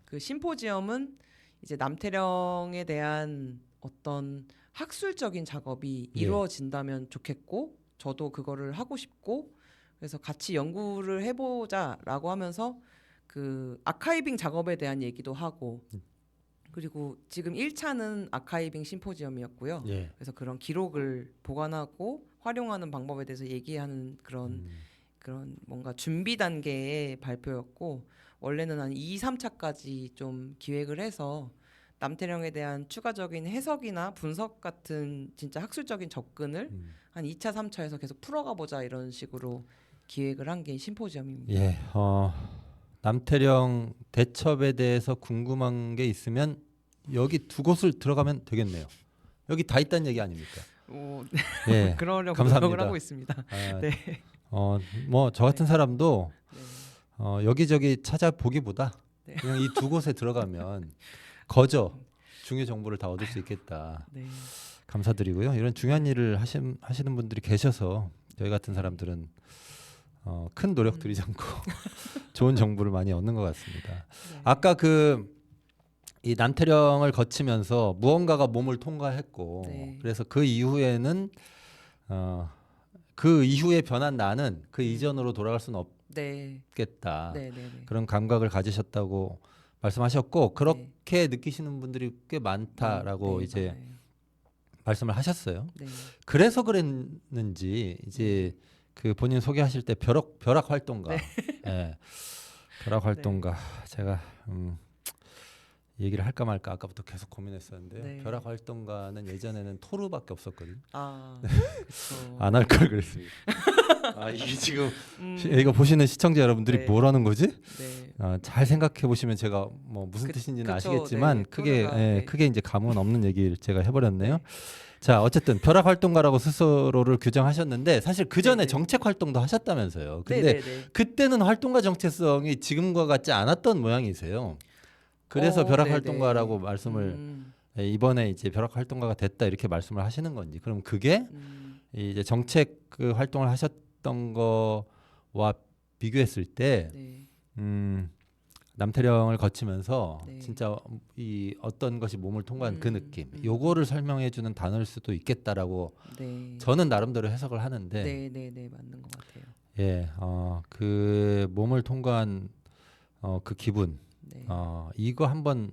그 심포지엄은 이제 남태령에 대한 어떤 학술적인 작업이 이루어진다면 좋겠고 저도 그거를 하고 싶고 그래서 같이 연구를 해보자라고 하면서 그 아카이빙 작업에 대한 얘기도 하고 그리고 지금 1차는 아카이빙 심포지엄이었고요. 그래서 그런 기록을 보관하고 활용하는 방법에 대해서 얘기하는 그런 뭔가 준비 단계의 발표였고 원래는 한 2, 3차까지 좀 기획을 해서 남태령에 대한 추가적인 해석이나 분석 같은 진짜 학술적인 접근을 한 2차, 3차에서 계속 풀어가 보자 이런 식으로 기획을 한 게 심포지엄입니다. 남태령 대첩에 대해서 궁금한 게 있으면 여기 두 곳을 들어가면 되겠네요. 여기 다 있다는 얘기 아닙니까? 오, 예, 그러려고 감사합니다. 노력을 하고 있습니다. 아, 네. 뭐 저 같은 사람도 네. 여기저기 찾아보기보다 네. 그냥 이 두 곳에 들어가면 거저 중요 정보를 다 얻을 수 있겠다. 네. 감사드리고요. 이런 중요한 일을 하시는 분들이 계셔서 저희 같은 사람들은 큰 노력 들이지 않고 좋은 정보를 많이 얻는 것 같습니다. 네. 아까 이 남태령을 거치면서 무언가가 몸을 통과했고 네. 그래서 그 이후에는 그 이후에 변한 나는 그 이전으로 돌아갈 수는 네. 없겠다. 네. 네. 네. 그런 감각을 가지셨다고 말씀하셨고 그렇게 느끼시는 분들이 꽤 많다라고 네, 이제 맞아요. 말씀을 하셨어요. 네. 그래서 그랬는지 이제 그 본인 소개하실 때 벼락 활동가, 예, 벼락 활동가 제가 얘기를 할까 말까 아까부터 계속 고민했었는데요. 네. 벼락 활동가는 예전에는 토르밖에 없었거든요. 아, 그렇죠. 안 할 걸 그랬습니다. 이게 지금 이거 보시는 시청자 여러분들이 네. 뭐라는 거지? 네. 잘 생각해 보시면 제가 뭐 무슨 그- 뜻인지는 그쵸, 아시겠지만 네, 크게 토르가, 네. 크게 이제 감흥은 없는 얘기를 제가 해버렸네요. 네. 자 어쨌든 벼락 활동가라고 스스로를 규정하셨는데 사실 그 전에 네, 네. 정책 활동도 하셨다면서요. 근데 네, 네, 네. 그때는 활동가 정체성이 지금과 같지 않았던 모양이세요. 그래서 벼락 네네. 활동가라고 말씀을 이번에 이제 벼락 활동가가 됐다 이렇게 말씀을 하시는 건지 그럼 그게 이제 정책 그 활동을 하셨던 거와 비교했을 때 네. 남태령을 거치면서 네. 진짜 이 어떤 것이 몸을 통과한 그 느낌 요거를 요거를 설명해 주는 단어일 수도 있겠다라고 네. 저는 나름대로 해석을 하는데 네, 네, 네, 맞는 것 같아요. 예, 그 몸을 통과한 그 기분 네. 이거 한번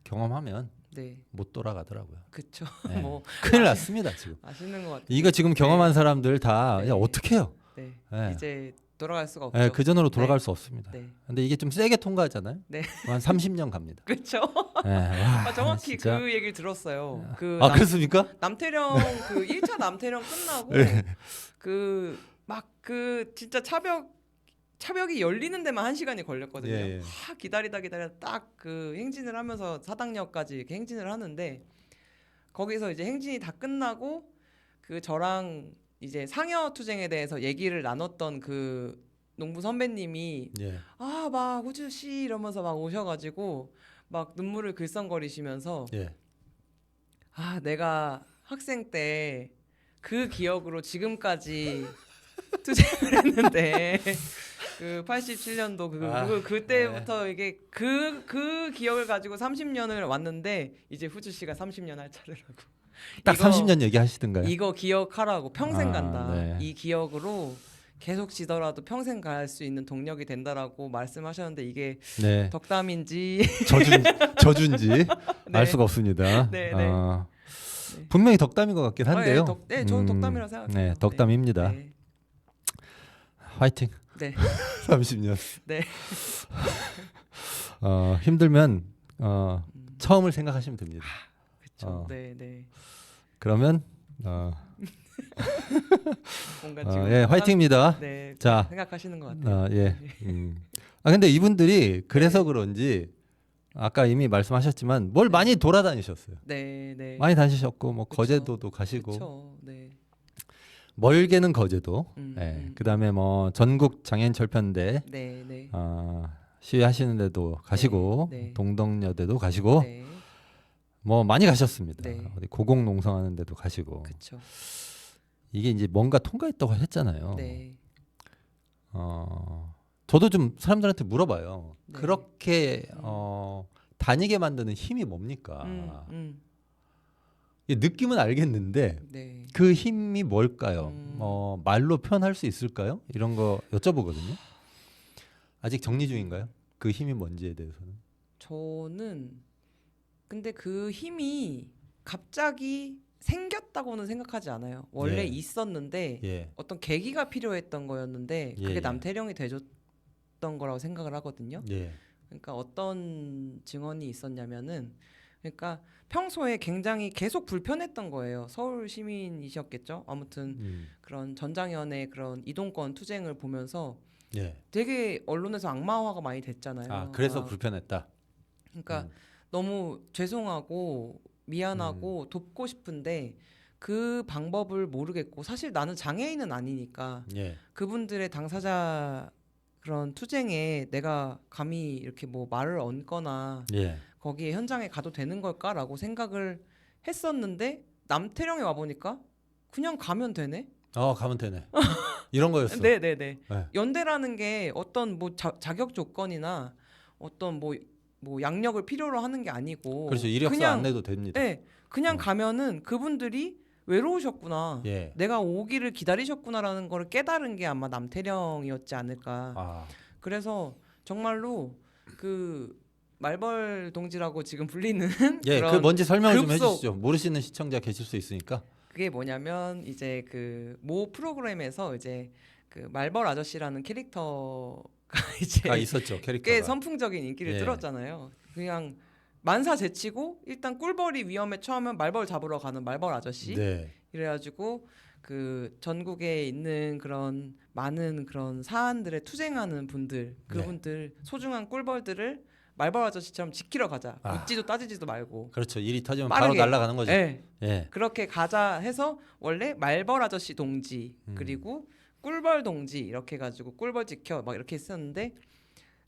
경험하면 네. 못 돌아가더라고요. 그쵸. 예. 뭐 큰일 났습니다 지금. 아시는 것 같아요. 이거 지금 경험한 사람들 다 네. 야, 어떻게 해요? 네. 예. 이제 돌아갈 수가 없죠. 예, 그 전으로 돌아갈 네. 수 없습니다. 네. 근데 이게 좀 세게 통과하잖아요. 네. 한 30년 갑니다. 그렇죠. 예, 와, 정확히 진짜. 그 얘기를 들었어요. 그렇습니까? 남태령 그 1차 남태령 끝나고 네. 그 진짜 차벽이 열리는 데만 1시간이 걸렸거든요. 예, 예. 기다리다 딱 그 행진을 하면서 사당역까지 이렇게 행진을 하는데 거기서 이제 행진이 다 끝나고 그 저랑 이제 상여 투쟁에 대해서 얘기를 나눴던 그 농부 선배님이 예. 막 호주 씨 이러면서 막 오셔가지고 막 눈물을 글썽거리시면서 예. 내가 학생 때 그 기억으로 지금까지 투쟁을 했는데 그 87년도 그때부터 이게 그 기억을 가지고 30년을 왔는데 이제 후주 씨가 30년 할 차례라고. 딱 30년 얘기하시던가요? 이거 기억하라고 평생 간다. 네. 이 기억으로 계속 지더라도 평생 갈 수 있는 동력이 된다라고 말씀하셨는데 이게 네. 덕담인지 저준지 네. 알 수가 없습니다. 네, 네. 분명히 덕담인 것 같긴 한데요. 저는 덕담이라 생각해요. 네, 덕담입니다. 네. 화이팅. 네. 30년. 네. 힘들면 처음을 생각하시면 됩니다. 그렇죠. 네, 네. 그러면 뭔가 지금 예, 화이팅입니다. 네. 자, 생각하시는 것 같아요. 예. 근데 이분들이 그래서 그런지 아까 이미 말씀하셨지만 뭘 많이 돌아다니셨어요. 네, 네. 많이 다니셨고 뭐 그쵸. 거제도도 가시고 그렇죠. 네. 멀게는 거제도. 그다음에 뭐 전국 장애인 철편대 네, 네. 시위하시는 데도 가시고 네, 네. 동덕여대도 가시고 네. 뭐 많이 가셨습니다. 네. 어디 고공농성하는 데도 가시고 그렇죠. 이게 이제 뭔가 통과했다고 했잖아요. 네. 저도 좀 사람들한테 물어봐요. 네. 그렇게 다니게 만드는 힘이 뭡니까? 이 느낌은 알겠는데 네. 그 힘이 뭘까요? 말로 표현할 수 있을까요? 이런 거 여쭤보거든요. 아직 정리 중인가요? 그 힘이 뭔지에 대해서는. 저는 근데 그 힘이 갑자기 생겼다고는 생각하지 않아요. 원래 예. 있었는데 예. 어떤 계기가 필요했던 거였는데 예, 그게 예. 남태령이 돼줬던 거라고 생각을 하거든요. 예. 그러니까 어떤 증언이 있었냐면은 그러니까 평소에 굉장히 계속 불편했던 거예요. 서울 시민이셨겠죠. 아무튼 그런 전장현의 그런 이동권 투쟁을 보면서 예. 되게 언론에서 악마화가 많이 됐잖아요. 아, 그래서 불편했다. 그러니까 너무 죄송하고 미안하고 돕고 싶은데 그 방법을 모르겠고 사실 나는 장애인은 아니니까 예. 그분들의 당사자 그런 투쟁에 내가 감히 이렇게 뭐 말을 얹거나 예. 거기에 현장에 가도 되는 걸까라고 생각을 했었는데 남태령에 와 보니까 그냥 가면 되네. 가면 되네. 이런 거였어. 네네네. 네. 연대라는 게 어떤 뭐 자격 조건이나 어떤 뭐 양력을 필요로 하는 게 아니고 그렇죠. 이력서 그냥 안 내도 됩니다. 네, 그냥 어. 가면은 그분들이 외로우셨구나. 예. 내가 오기를 기다리셨구나라는 걸 깨달은 게 아마 남태령이었지 않을까. 아, 그래서 정말로 그 말벌 동지라고 지금 불리는 예. 그 그런 뭔지 설명을 좀 급속 해주시죠. 모르시는 시청자 계실 수 있으니까. 그게 뭐냐면 이제 그 모 프로그램에서 이제 그 말벌 아저씨라는 캐릭터가 이제 있었죠. 꽤 캐릭터가. 선풍적인 인기를 예. 끌었잖아요. 그냥 만사 제치고 일단 꿀벌이 위험에 처하면 말벌 잡으러 가는 말벌 아저씨. 네. 이래가지고 그 전국에 있는 그런 많은 그런 사안들에 투쟁하는 분들, 그분들 소중한 꿀벌들을 말벌 아저씨처럼 지키러 가자. 아. 묻지도 따지지도 말고. 그렇죠. 일이 터지면 빠르게. 바로 날아가는 거죠. 예. 예. 그렇게 가자 해서 원래 말벌 아저씨 동지 그리고 꿀벌 동지 이렇게 해가지고 꿀벌 지켜 막 이렇게 했었는데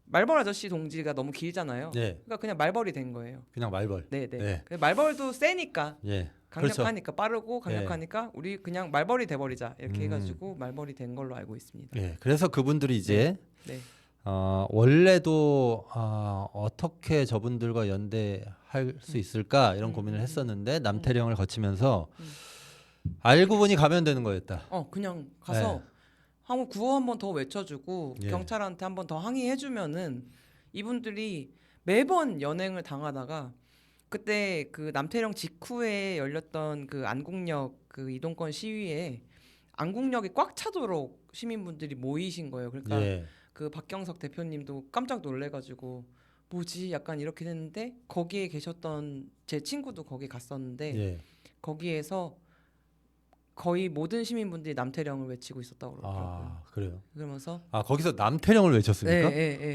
말벌 아저씨 동지가 너무 길잖아요. 예. 그러니까 그냥 말벌이 된 거예요. 그냥 말벌. 네네. 예. 말벌도 세니까 예. 강력하니까 빠르고 강력하니까 우리 그냥 말벌이 돼버리자 이렇게 음. 해가지고 말벌이 된 걸로 알고 있습니다. 예. 그래서 그분들이 이제 네. 원래도 어떻게 저분들과 연대할 수 있을까 이런 고민을 했었는데 남태령을 거치면서 알고 보니 가면 되는 거였다. 그냥 가서 한번 구호 한번 더 외쳐주고 예. 경찰한테 한번 더 항의해주면은 이분들이 매번 연행을 당하다가 그때 그 남태령 직후에 열렸던 그 안국역 그 이동권 시위에 안국역이 꽉 차도록 시민분들이 모이신 거예요. 그러니까 예. 그 박경석 대표님도 깜짝 놀래가지고 뭐지 약간 이렇게 됐는데 거기에 계셨던 제 친구도 거기 갔었는데 예. 거기에서 거의 모든 시민분들이 남태령을 외치고 있었다고 그러더라고요. 그래요. 그러면서 거기서 남태령을 외쳤습니까? 네.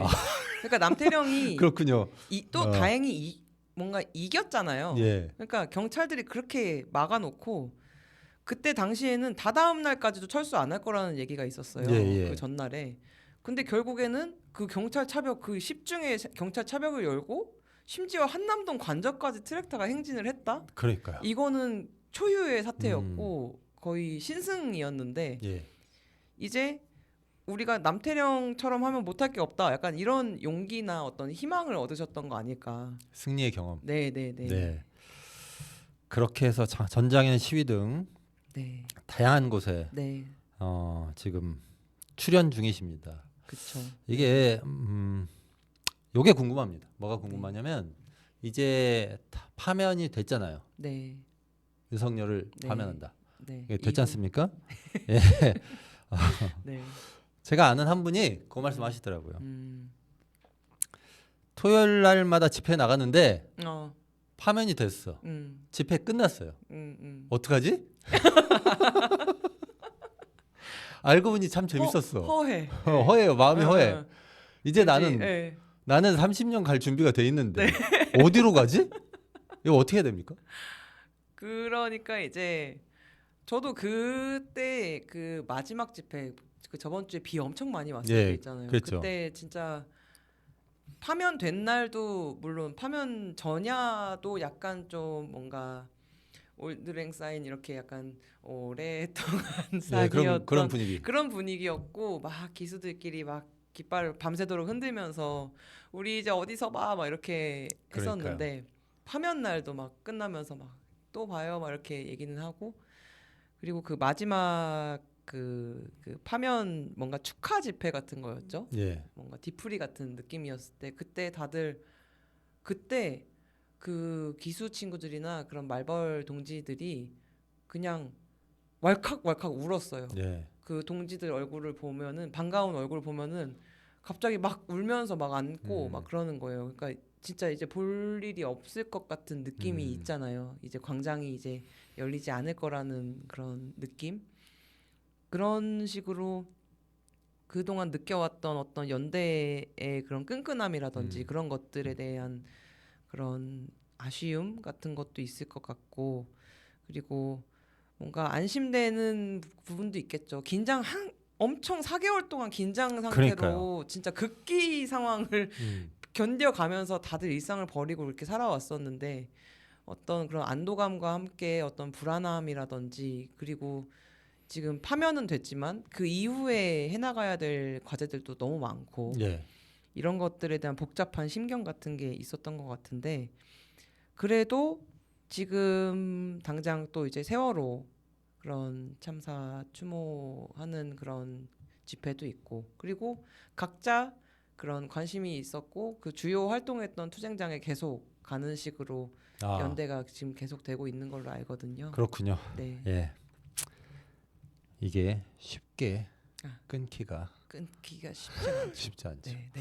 그러니까 남태령이 그렇군요. 또 다행히 뭔가 이겼잖아요. 예. 그러니까 경찰들이 그렇게 막아놓고 그때 당시에는 다다음 날까지도 철수 안 할 거라는 얘기가 있었어요. 예. 그 전날에. 근데 결국에는 그 경찰 차벽 그 10중의 경찰 차벽을 열고 심지어 한남동 관저까지 트랙터가 행진을 했다? 그러니까요. 이거는 초유의 사태였고 거의 신승이었는데 예. 이제 우리가 남태령처럼 하면 못할 게 없다. 약간 이런 용기나 어떤 희망을 얻으셨던 거 아닐까. 승리의 경험. 네. 네. 그렇게 해서 전장현 시위 등 네. 다양한 곳에 네. 지금 출연 중이십니다. 그렇죠. 이게 요게 궁금합니다. 뭐가 궁금하냐면 이제 파면이 됐잖아요. 네. 윤석열을 네. 파면한다. 네. 이게 됐지 않습니까? 예. 네. 제가 아는 한 분이 그 말씀하시더라고요. 음. 토요일 날마다 집회 나갔는데 어. 파면이 됐어. 집회 끝났어요. 어떡하지? 알고 보니 참 재밌었어. 허해. 허해요. 마음이 허해. 이제 나는 네. 30년 갈 준비가 돼 있는데 어디로 가지? 이거 어떻게 해야 됩니까? 그러니까 이제 저도 그때 그 마지막 집회 그 저번 주에 비 엄청 많이 왔을 때 있잖아요. 그랬죠. 그때 진짜 파면 된 날도 물론 파면 전야도 약간 좀 뭔가 올드랭 사인 이렇게 약간 오랫동안 사귀었던 그런 분위기. 그런 분위기였고 막 기수들끼리 막 깃발 밤새도록 흔들면서 우리 이제 어디서 봐 막 이렇게 했었는데 파면 날도 막 끝나면서 막 또 봐요 막 이렇게 얘기는 하고 그리고 그 마지막 그 파면 뭔가 축하 집회 같은 거였죠. 예. 뭔가 뒤풀이 같은 느낌이었을 때 그때 다들 그때 그 기수 친구들이나 그런 말벌 동지들이 그냥 왈칵왈칵 울었어요. 예. 그 동지들 얼굴을 보면은 반가운 얼굴 보면은 갑자기 막 울면서 막 안고 막 그러는 거예요. 그러니까 진짜 이제 볼 일이 없을 것 같은 느낌이 있잖아요. 이제 광장이 이제 열리지 않을 거라는 그런 느낌. 그런 식으로 그동안 느껴왔던 어떤 연대의 그런 끈끈함이라든지 그런 것들에 대한 그런 아쉬움 같은 것도 있을 것 같고, 그리고 뭔가 안심되는 부분도 있겠죠. 엄청 4개월 동안 긴장 상태로 그러니까요. 진짜 극기 상황을 음. 견뎌가면서 다들 일상을 버리고 이렇게 살아왔었는데, 어떤 그런 안도감과 함께 어떤 불안함이라든지, 그리고 지금 파면은 됐지만 그 이후에 해나가야 될 과제들도 너무 많고, 예. 이런 것들에 대한 복잡한 심경 같은 게 있었던 것 같은데, 그래도 지금 당장 또 이제 세월호 그런 참사 추모하는 그런 집회도 있고, 그리고 각자 그런 관심이 있었고 그 주요 활동했던 투쟁장에 계속 가는 식으로 아, 연대가 지금 계속 되고 있는 걸로 알거든요. 그렇군요. 네. 예. 이게 쉽게 아. 끊기가 끊기가 쉽지 않죠. 쉽지 않죠. 네, 네.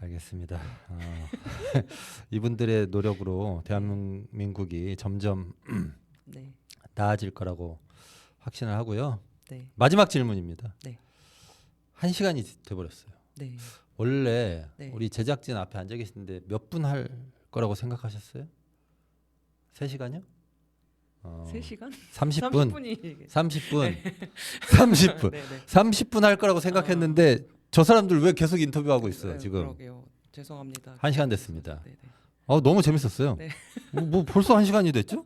알겠습니다. 이분들의 노력으로 대한민국이 점점 네. 나아질 거라고 확신을 하고요. 네. 마지막 질문입니다. 네. 1시간이 돼버렸어요. 네. 원래 네. 우리 제작진 앞에 앉아 계신데 몇 분 할 거라고 생각하셨어요? 3시간이요? 3시간? 30분. 30분이 30분. 30분. 네, 네. 30분 할 거라고 생각했는데 저 사람들 왜 계속 인터뷰하고 있어요, 네, 지금. 그러게요. 죄송합니다. 1시간 됐습니다. 네, 네. 너무 재밌었어요. 네. 뭐 벌써 1시간이 됐죠?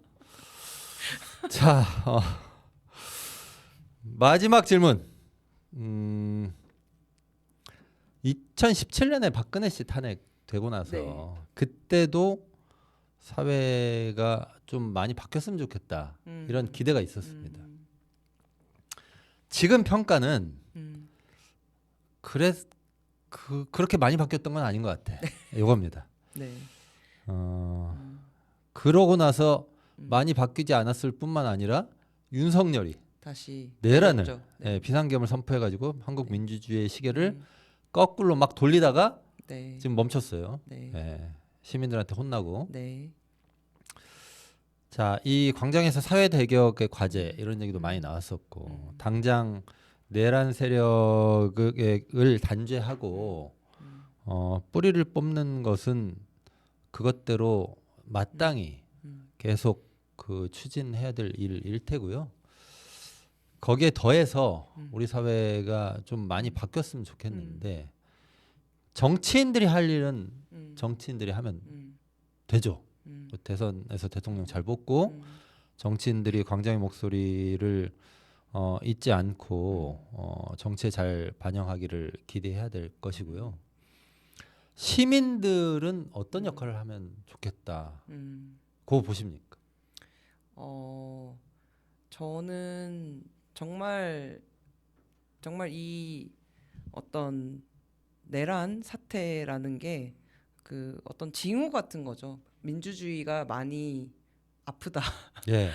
자, 마지막 질문. 2017년에 박근혜 씨 탄핵되고 나서 네. 그때도 사회가 좀 많이 바뀌었으면 좋겠다. 이런 기대가 있었습니다. 지금 평가는 그렇게 많이 바뀌었던 건 아닌 것 같아. 이겁니다. 네. 그러고 나서 많이 바뀌지 않았을 뿐만 아니라 윤석열이 다시 내란을 그렇죠. 네. 비상계엄을 선포해가지고 한국 민주주의의 시계를 음, 거꾸로 막 돌리다가 네. 지금 멈췄어요. 네. 예, 시민들한테 혼나고. 네. 자, 이 광장에서 사회 대격의 과제 이런 얘기도 많이 나왔었고 당장 내란 세력을 단죄하고 뿌리를 뽑는 것은 그것대로 마땅히 계속 그 추진해야 될 일일 테고요. 거기에 더해서 우리 사회가 좀 많이 바뀌었으면 좋겠는데 정치인들이 할 일은 정치인들이 하면 되죠. 대선에서 대통령 잘 뽑고 정치인들이 광장의 목소리를 잊지 않고 정치에 잘 반영하기를 기대해야 될 것이고요. 시민들은 어떤 역할을 하면 좋겠다. 그거 보십니까? 저는 정말 이 어떤 내란 사태라는 게 그 어떤 징후 같은 거죠. 민주주의가 많이 아프다. 예.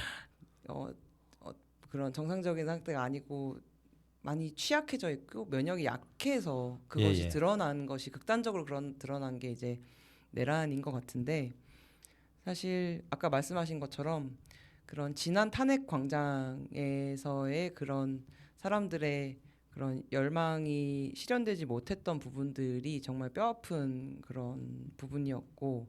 그런 정상적인 상태가 아니고 많이 취약해져 있고 면역이 약해서 그것이 예, 예. 드러난 것이 극단적으로 드러난 게 이제 내란인 것 같은데, 사실 아까 말씀하신 것처럼 그런 지난 탄핵 광장에서의 그런 사람들의 그런 열망이 실현되지 못했던 부분들이 정말 뼈아픈 그런 부분이었고,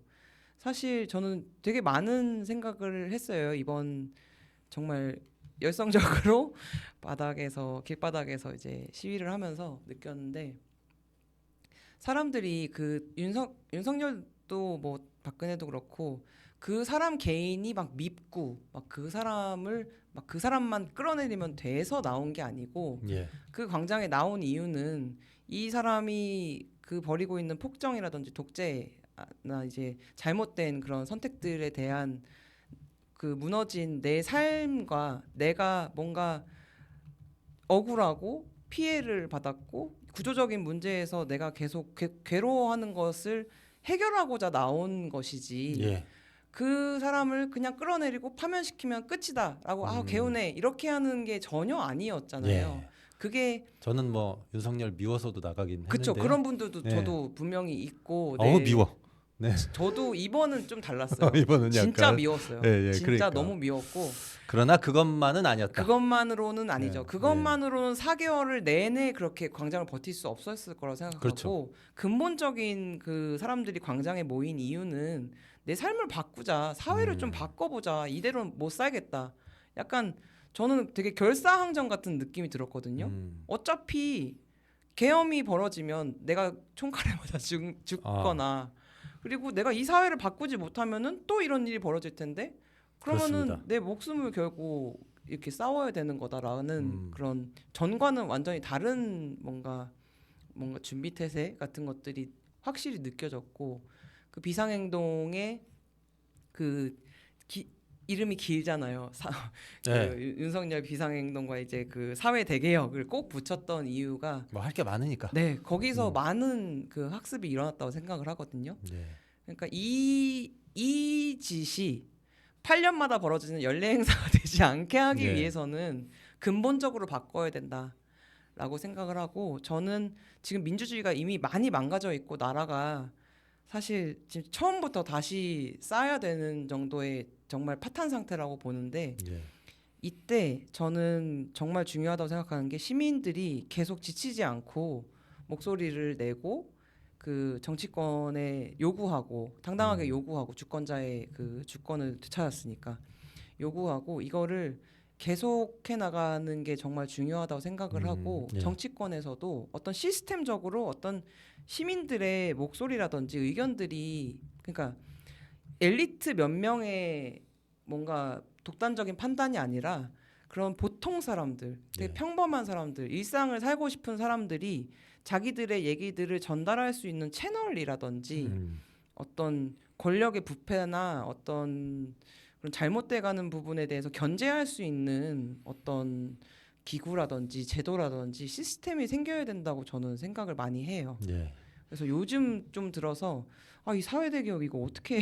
사실 저는 되게 많은 생각을 했어요. 이번 정말 열성적으로 길바닥에서 이제 시위를 하면서 느꼈는데, 사람들이 그 윤석열도 뭐 박근혜도 그렇고 그 사람 개인이 막 밉고 막 그 사람만 끌어내리면 돼서 나온 게 아니고, 예. 그 광장에 나온 이유는 이 사람이 그 벌이고 있는 폭정이라든지 독재나 이제 잘못된 그런 선택들에 대한 그 무너진 내 삶과 내가 뭔가 억울하고 피해를 받았고 구조적인 문제에서 내가 계속 괴로워하는 것을 해결하고자 나온 것이지, 예. 그 사람을 그냥 끌어내리고 파면시키면 끝이다라고 개운해 이렇게 하는 게 전혀 아니었잖아요. 예. 그게 저는 뭐 윤석열 미워서도 나가긴 그쵸, 했는데요. 그런 분들도 예. 저도 분명히 있고. 어우 미워. 네. 저도 이번은 좀 달랐어요. 이번은 진짜 약간 미웠어요. 예, 예, 진짜 그러니까. 너무 미웠고 그러나 그것만은 아니었다. 그것만으로는 아니죠. 네, 그것만으로는 4개월을 내내 그렇게 광장을 버틸 수 없었을 거라고 생각하고 그렇죠. 근본적인 그 사람들이 광장에 모인 이유는 내 삶을 바꾸자, 사회를 좀 바꿔보자, 이대로는 못 살겠다. 약간 저는 되게 결사항전 같은 느낌이 들었거든요. 어차피 계엄이 벌어지면 내가 총칼에 맞아 죽거나 그리고 내가 이 사회를 바꾸지 못하면은 또 이런 일이 벌어질 텐데 그러면은 그렇습니다. 내 목숨을 걸고 이렇게 싸워야 되는 거다라는 그런 전과는 완전히 다른 뭔가 준비 태세 같은 것들이 확실히 느껴졌고 그 비상행동의 그 이름이 길잖아요. 네. 그 윤석열 비상행동과 이제 그 사회 대개혁을 꼭 붙였던 이유가 뭐 할 게 많으니까. 네 거기서 많은 그 학습이 일어났다고 생각을 하거든요. 네. 그러니까 이 짓이 8년마다 벌어지는 연례 행사가 되지 않게 하기 네. 위해서는 근본적으로 바꿔야 된다라고 생각을 하고 저는 지금 민주주의가 이미 많이 망가져 있고 나라가 사실 지금 처음부터 다시 쌓아야 되는 정도의 정말 파탄 상태라고 보는데 네. 이때 저는 정말 중요하다고 생각하는 게 시민들이 계속 지치지 않고 목소리를 내고 그 정치권에 요구하고 당당하게 요구하고 주권자의 그 주권을 되찾았으니까 요구하고 이거를 계속해 나가는 게 정말 중요하다고 생각을 하고 예. 정치권에서도 어떤 시스템적으로 어떤 시민들의 목소리라든지 의견들이 그러니까 엘리트 몇 명의 뭔가 독단적인 판단이 아니라 그런 보통 사람들, 되게 네. 평범한 사람들, 일상을 살고 싶은 사람들이 자기들의 얘기들을 전달할 수 있는 채널이라든지 어떤 권력의 부패나 어떤 그런 잘못돼가는 부분에 대해서 견제할 수 있는 어떤 기구라든지 제도라든지 시스템이 생겨야 된다고 저는 생각을 많이 해요. 네. 그래서 요즘 좀 들어서 이 사회대기업 이거 어떻게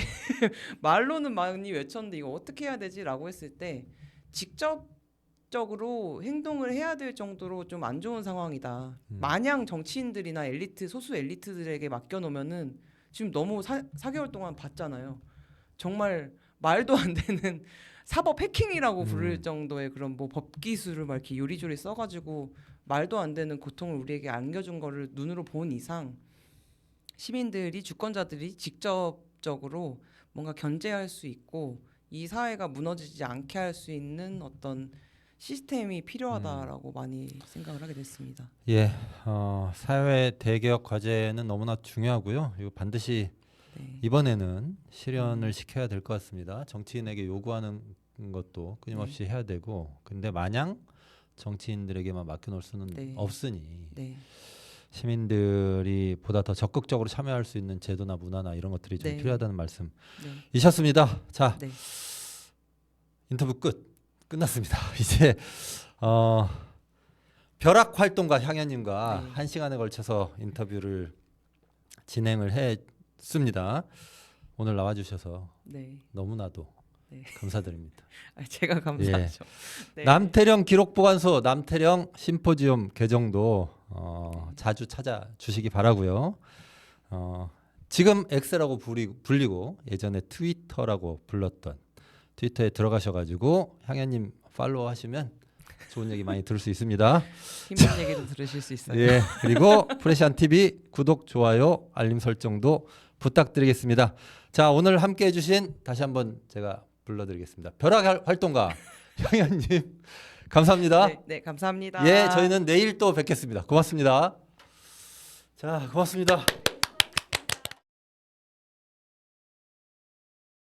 말로는 많이 외쳤는데 이거 어떻게 해야 되지라고 했을 때 직접적으로 행동을 해야 될 정도로 좀 안 좋은 상황이다. 마냥 정치인들이나 엘리트 소수 엘리트들에게 맡겨놓으면은 지금 너무 4개월 동안 봤잖아요. 정말 말도 안 되는 사법 해킹이라고 부를 정도의 그런 뭐 법 기술을 막 이렇게 요리조리 써가지고 말도 안 되는 고통을 우리에게 안겨준 거를 눈으로 본 이상 시민들이 주권자들이 직접적으로 뭔가 견제할 수 있고 이 사회가 무너지지 않게 할 수 있는 어떤 시스템이 필요하다라고 많이 생각을 하게 됐습니다. 예, 사회 대개혁 과제는 너무나 중요하고요. 이거 반드시 네. 이번에는 실현을 시켜야 될 것 같습니다. 정치인에게 요구하는 것도 끊임없이 해야 되고, 근데 마냥 정치인들에게만 맡겨놓을 수는 네. 없으니 네. 시민들이 보다 더 적극적으로 참여할 수 있는 제도나 문화나 이런 것들이 좀 네. 필요하다는 말씀이셨습니다. 네. 자, 네. 인터뷰 끝났습니다. 이제 벼락 활동가 향연님과 네. 1시간에 걸쳐서 인터뷰를 진행을 했습니다. 오늘 나와주셔서 네. 너무나도 네. 감사드립니다. 제가 감사하죠. 네. 남태령 기록보관소 남태령 심포지엄 개정도 자주 찾아주시기 바라고요. 지금 X라고 불리고 예전에 트위터라고 불렀던 트위터에 들어가셔가지고 향연님 팔로우 하시면 좋은 얘기 많이 들을 수 있습니다. 힘든 얘기도 들으실 수 있어요. 예, 그리고 프레시안 TV 구독, 좋아요, 알림 설정도 부탁드리겠습니다. 자, 오늘 함께해 주신 다시 한번 제가 불러드리겠습니다. 벼락 활동가 향연님 감사합니다. 네, 네, 감사합니다. 예, 저희는 내일 또 뵙겠습니다. 고맙습니다. 자, 고맙습니다.